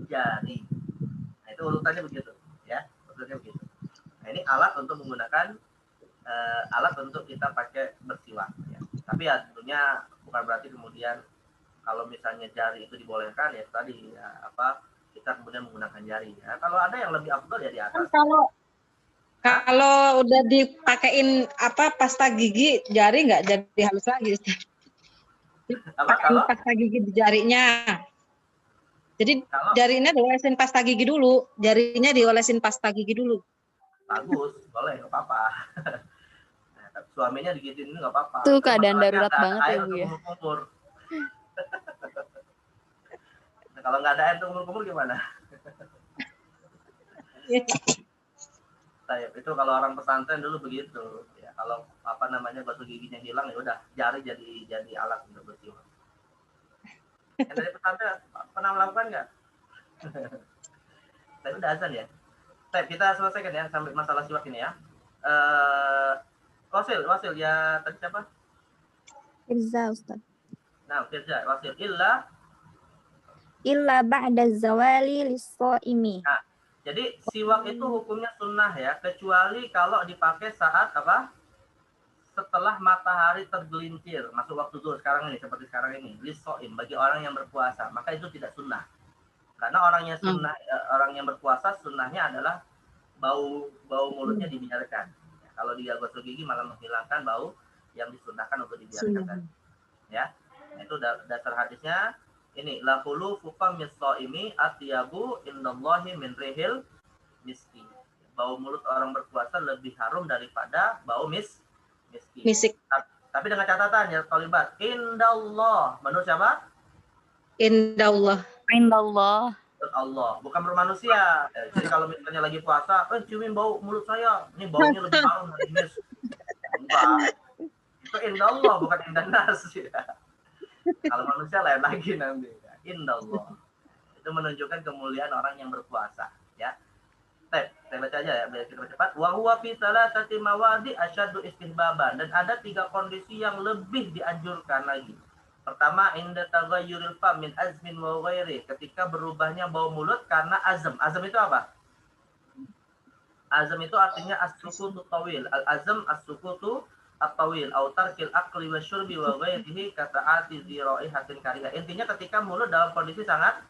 jari. Nah, itu urutannya begitu. Ya, urutannya begitu. Nah, ini alat untuk menggunakan alat untuk kita pakai bersiwak ya. Tapi ya tentunya bukan berarti kemudian kalau misalnya jari itu dibolehkan ya tadi ya kita kemudian menggunakan jari ya. Kalau ada yang lebih afdal ya di atas. Kalau udah dipakein pasta gigi, jari nggak jadi halus lagi. Kalau pasta gigi di jarinya. Jadi kalau, jarinya diolesin pasta gigi dulu, jarinya diolesin pasta gigi dulu. Bagus, boleh, nggak apa-apa. Nah, suaminya digituin nggak apa-apa. Itu keadaan darurat banget ya, Bu ya. Nah, kalau nggak ada air untuk kumur-kumur gimana? Nah, itu kalau orang pesantren dulu begitu. Ya, kalau gosok giginya hilang ya udah jari jadi alat untuk bersiwak. Yang dari pesantren pernah melakukan nggak? Tapi udah azan ya. Kita selesaikan ya sampai masalah siwak ini ya. Wasil ya tadi siapa? Firza, Ustaz. Nah, Firza, Wasil Illa ba'da zawali lis-shaimi. Nah, jadi siwak itu hukumnya sunnah ya, kecuali kalau dipakai saat setelah matahari tergelincir, masuk waktu zuhur sekarang ini seperti sekarang ini, lis-shaim bagi orang yang berpuasa, maka itu tidak sunnah. Karena orang yang berpuasa sunnahnya adalah bau mulutnya dibiarkan. Ya, kalau dia gosok gigi malah menghilangkan bau yang disunnahkan untuk dibiarkan. Ya, itu dasar hadisnya. Ini lahulu fufam mis-shaimi atyabu indallahi min rihil miski. Bau mulut orang berpuasa lebih harum daripada bau miski. Tapi dengan catatan ya, talibat indallah. Menurut siapa? Indallah. Allah, bukan bermanusia. Jadi kalau misalnya lagi puasa, ciumin bau mulut saya, ini baunya lebih harum dari mis. Enggak. Itu indallah, bukan indanas. Ya. Kalau manusia lain lagi nanti. Indallah. Itu menunjukkan kemuliaan orang yang berpuasa. Ya. Saya baca aja ya, biar kita baca cepat. Wa huwa fi thalathati mawadi asyaddu istihbaban, dan ada 3 kondisi yang lebih dianjurkan lagi. Pertama, inda taghayyuril fam min azmin wa ghairi, ketika berubahnya bau mulut karena azam. Azam itu apa? Azam itu artinya as-sukutu tawil. Al-azam as-sukutu at-tawil au tarkil akli wa syurbi wa ghairihi kata'ati dhira'ihatin kariha. Intinya ketika mulut dalam kondisi sangat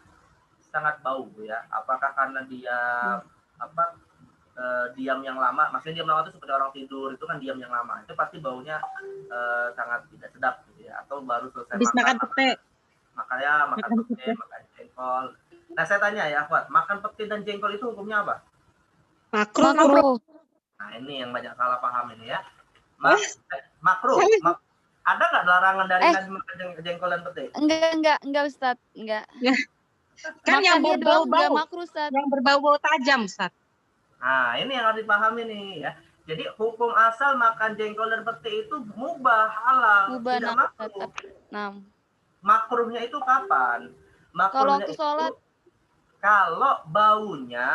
bau ya. Apakah karena dia diam yang lama, maksudnya diam lama itu seperti orang tidur, itu kan diam yang lama, itu pasti baunya sangat tidak sedap gitu ya. Atau baru selesai makan pete. Makanya makan pete, makan jengkol. Nah saya tanya ya Akhwat, makan pete dan jengkol itu hukumnya apa? Makruh. Nah ini yang banyak salah paham ini ya. Makruh. Ada nggak larangan dari Nabi makan jengkol dan pete? Enggak Ustaz, enggak. Kan yang Makannya doang enggak berbau-bau, makruh Ustaz. yang berbau-bau tajam, Ustaz. Nah, ini yang harus dipahami nih ya. Jadi hukum asal makan jengkol dan pete itu mubah, halal, Mubah, tidak nah, makruh. Nah, Makruhnya itu kapan? kalau Makruhnya waktu itu sholat, kalau baunya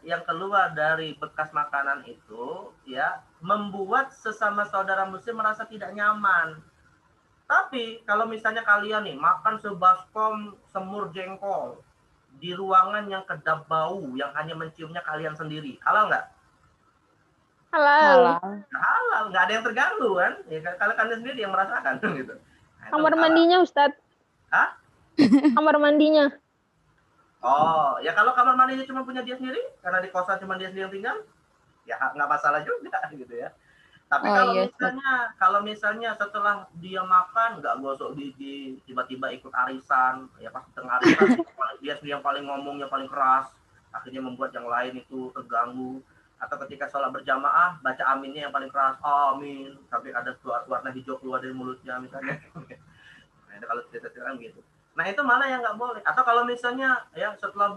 yang keluar dari bekas makanan itu ya membuat sesama saudara muslim merasa tidak nyaman. Tapi kalau misalnya kalian nih makan sebaskom semur jengkol di ruangan yang kedap bau, yang hanya menciumnya kalian sendiri, halal nggak? Halal. Halal, nggak ada yang terganggu kan? Ya, kalau kalian sendiri yang merasakan gitu. Nah, Kamar halal. mandinya, Ustadz. Hah? Kamar mandinya. Oh, ya kalau kamar mandinya cuma punya dia sendiri, karena di kosan cuma dia sendiri yang tinggal, ya nggak masalah juga gitu ya. Tapi kalau misalnya setelah dia makan nggak gosok gigi, tiba-tiba ikut arisan, ya pas tengah arisan dia sendiri yang paling ngomongnya paling keras, akhirnya membuat yang lain itu terganggu. Atau ketika sholat berjamaah baca aminnya yang paling keras, amin, sampai ada warna hijau keluar dari mulutnya misalnya. Nah, itu kalau cerita-cerita gitu. Nah itu mana yang nggak boleh. Atau kalau misalnya ya setelah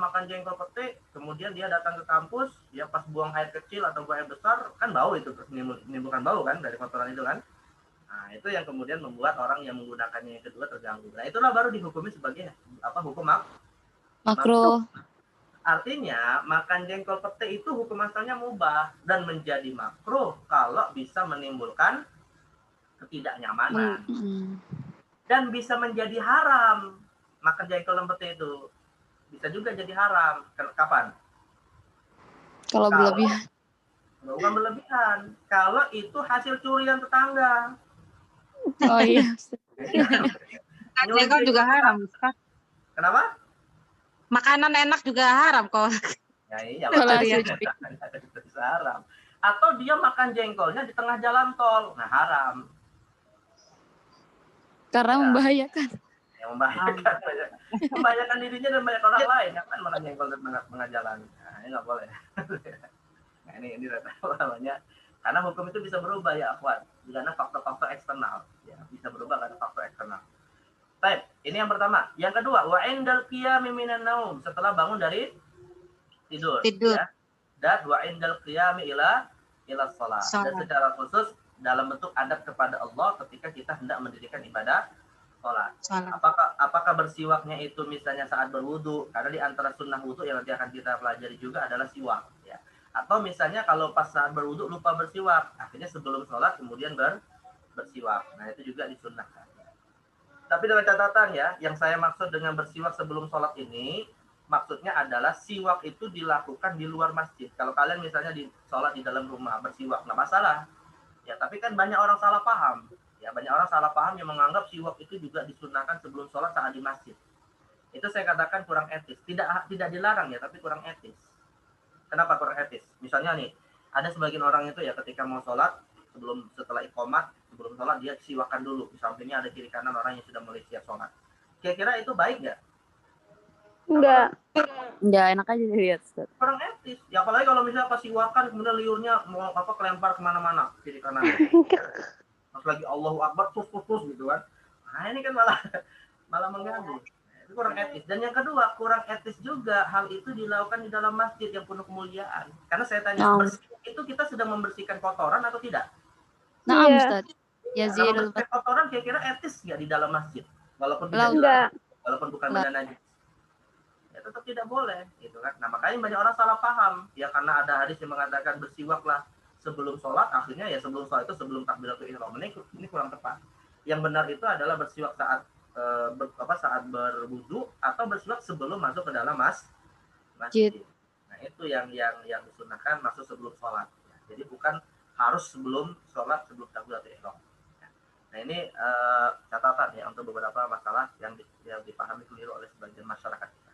makan jengkol pete, kemudian dia datang ke kampus, ya pas buang air kecil atau buang air besar, kan bau itu, menimbulkan bau kan dari kotoran itu kan. Nah itu yang kemudian membuat orang yang menggunakannya yang kedua terganggu. Nah itulah baru dihukumi sebagai hukum makruh. Artinya makan jengkol pete itu hukum asalnya mubah dan menjadi makruh kalau bisa menimbulkan ketidaknyamanan. Dan bisa menjadi haram. Makan jengkol dan pete itu bisa juga jadi haram. Kapan? Kalau berlebihan. Bukan berlebihan. Kalau itu hasil curian tetangga. Oh iya. Jengkol juga haram, Ustaz. Kenapa? Makanan enak juga haram kok. Ya iya, Kalau bisa haram. Atau dia makan jengkolnya di tengah jalan tol. Nah, haram. Karena membahayakan. Yang membahayakan dirinya dan banyak orang lain. Kan makan jengkol di tengah jalan. Nah, ini nggak boleh. Nah, ini namanya. Karena hukum itu bisa berubah ya, Akhwat. Karena faktor-faktor eksternal. Ya, bisa berubah karena faktor eksternal. Baik, ini yang pertama. Yang kedua, wa indal qiyami minan naum, setelah bangun dari tidur. Ya. Dan wa indal qiyami ila shalah. Dan secara khusus dalam bentuk adab kepada Allah ketika kita hendak mendirikan ibadah sholat. Apakah bersiwaknya itu misalnya saat berwudu, karena di antara sunnah wudu yang nanti akan kita pelajari juga adalah siwak. Ya. Atau misalnya kalau pas saat berwudu lupa bersiwak, akhirnya sebelum sholat kemudian bersiwak. Nah itu juga disunnahkan. Tapi dengan catatan ya, yang saya maksud dengan bersiwak sebelum sholat ini, maksudnya adalah siwak itu dilakukan di luar masjid. Kalau kalian misalnya di sholat di dalam rumah bersiwak, nggak masalah. Ya, tapi kan banyak orang salah paham. Ya, banyak orang salah paham yang menganggap siwak itu juga disunahkan sebelum sholat saat di masjid. Itu saya katakan kurang etis. Tidak dilarang ya, tapi kurang etis. Kenapa kurang etis? Misalnya nih, ada sebagian orang itu ya ketika mau sholat, setelah iqomat, sebelum sholat dia siwakan dulu. Di sampingnya ada kiri kanan orang yang sudah mulai siap sholat. Kira-kira itu baik nggak? Enggak. Enggak enak aja dilihat, Ustaz. Kurang etis. Ya apalagi kalau misalnya pas siwakan kemudian liurnya mau kelempar kemana-mana kiri kanan. Pas lagi Allahu Akbar terus gitu kan. Nah ini kan malah mengganggu. Itu kurang etis. Dan yang kedua, kurang etis juga hal itu dilakukan di dalam masjid yang penuh kemuliaan. Karena saya tanya, itu kita sedang membersihkan kotoran atau tidak? Nah, Iya. Ustaz. Kalau membersihkan kotoran kira-kira etis nggak di dalam masjid? Walaupun bukan benda najis. ya tetap tidak boleh gitu kan. Nah makanya banyak orang salah paham ya, karena ada hadis yang mengatakan bersiwaklah sebelum sholat, akhirnya ya sebelum sholat itu sebelum takbiratul ihram. Ini kurang tepat. Yang benar itu adalah bersiwak saat saat berwudu atau bersiwak sebelum masuk ke dalam masjid. Nah itu yang disunahkan masuk sebelum sholat. Jadi bukan harus sebelum sholat, sebelum takbiratul ihram. Nah ini catatan ya untuk beberapa masalah yang dipahami keliru oleh sebagian masyarakat kita.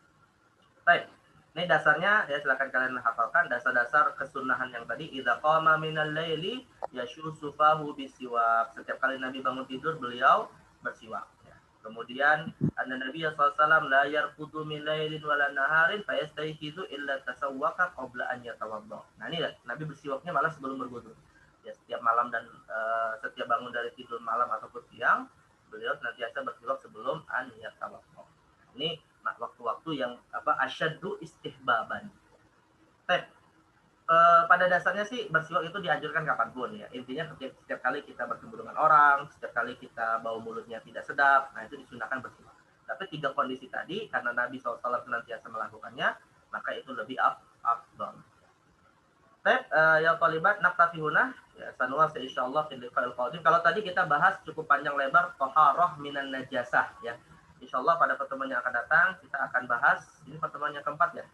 Baik, ini dasarnya ya, silakan kalian hafalkan dasar-dasar kesunahan yang tadi. Idza qama minal laili yashusu fahu bisiwak. Setiap kali Nabi bangun tidur beliau bersiwak. Ya. Kemudian anna Nabi sallallahu alaihi wasallam la yarqudu min lailin wala naharin fayastayqizu illa tasawwaka qabla an yatawadda. Nah ini Nabi bersiwaknya malah sebelum berwudu. Ya, setiap malam dan setiap bangun dari tidur malam ataupun siang beliau senantiasa bersiwak sebelum an yatawadda. Ini waktu-waktu yang asyaddu istihbaban. Pada dasarnya sih bersiwak itu dianjurkan kapanpun ya. Intinya setiap kali kita bertemu dengan orang, setiap kali kita bau mulutnya tidak sedap, nah itu disunahkan bersiwak. Tapi 3 kondisi tadi karena Nabi SAW senantiasa melakukannya, maka itu lebih afdal. Ya talibat naktafihuna ya sanwa insyaallah fil liqa'il qadim. Kalau tadi kita bahas cukup panjang lebar taharah minan najasah ya. Insyaallah pada pertemuan yang akan datang kita akan bahas, ini pertemuan yang keempat ya.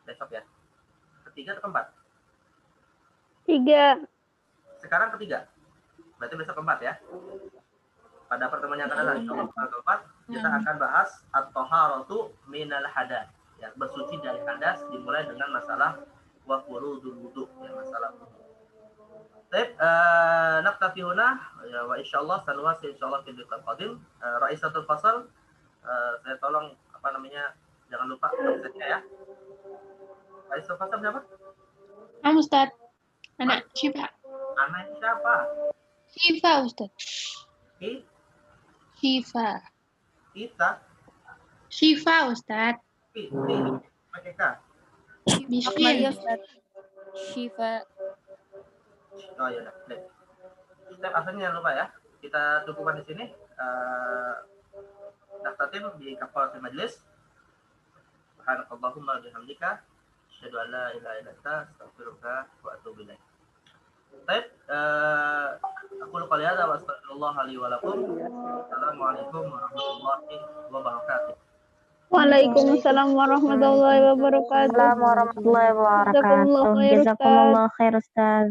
Besok ya. Ketiga atau keempat? 3. Sekarang ketiga. Berarti besok keempat ya. Pada pertemuan yang akan datang insyaallah keempat kita akan bahas at-taharatu minal hadas. Ya, bersuci dari hadas dimulai dengan masalah wa furudul wudu ya, masalah wudu. Baik, naktafi huna ya, wa insyaallah sanwasi insyaallah fil liqa'il qadim. Raisatul fasal saya tolong jangan lupa absennya ya. Raisatul fasal siapa? Ustaz. Anak Syifa. Anak siapa? Syifa Ustaz. Syifa. Kita. Syifa Ustaz. Pakai K. Bismillah. Syifa. Oh ya udah. Step absennya jangan lupa ya. Kita cukupkan di sini. Daftarin di kafaratul majlis. Subhanakallahumma bihamdika asyhadu an la ilaha illa anta astaghfiruka wa atubu ilaik. Baik, aku qouli hadza wa astaghfirullah li wa lakum. Assalamualaikum warahmatullahi wabarakatuh. Waalaikumsalam warahmatullahi wabarakatuh. Assalamualaikum warahmatullahi wabarakatuh. Jazakumullah khair Ustaz.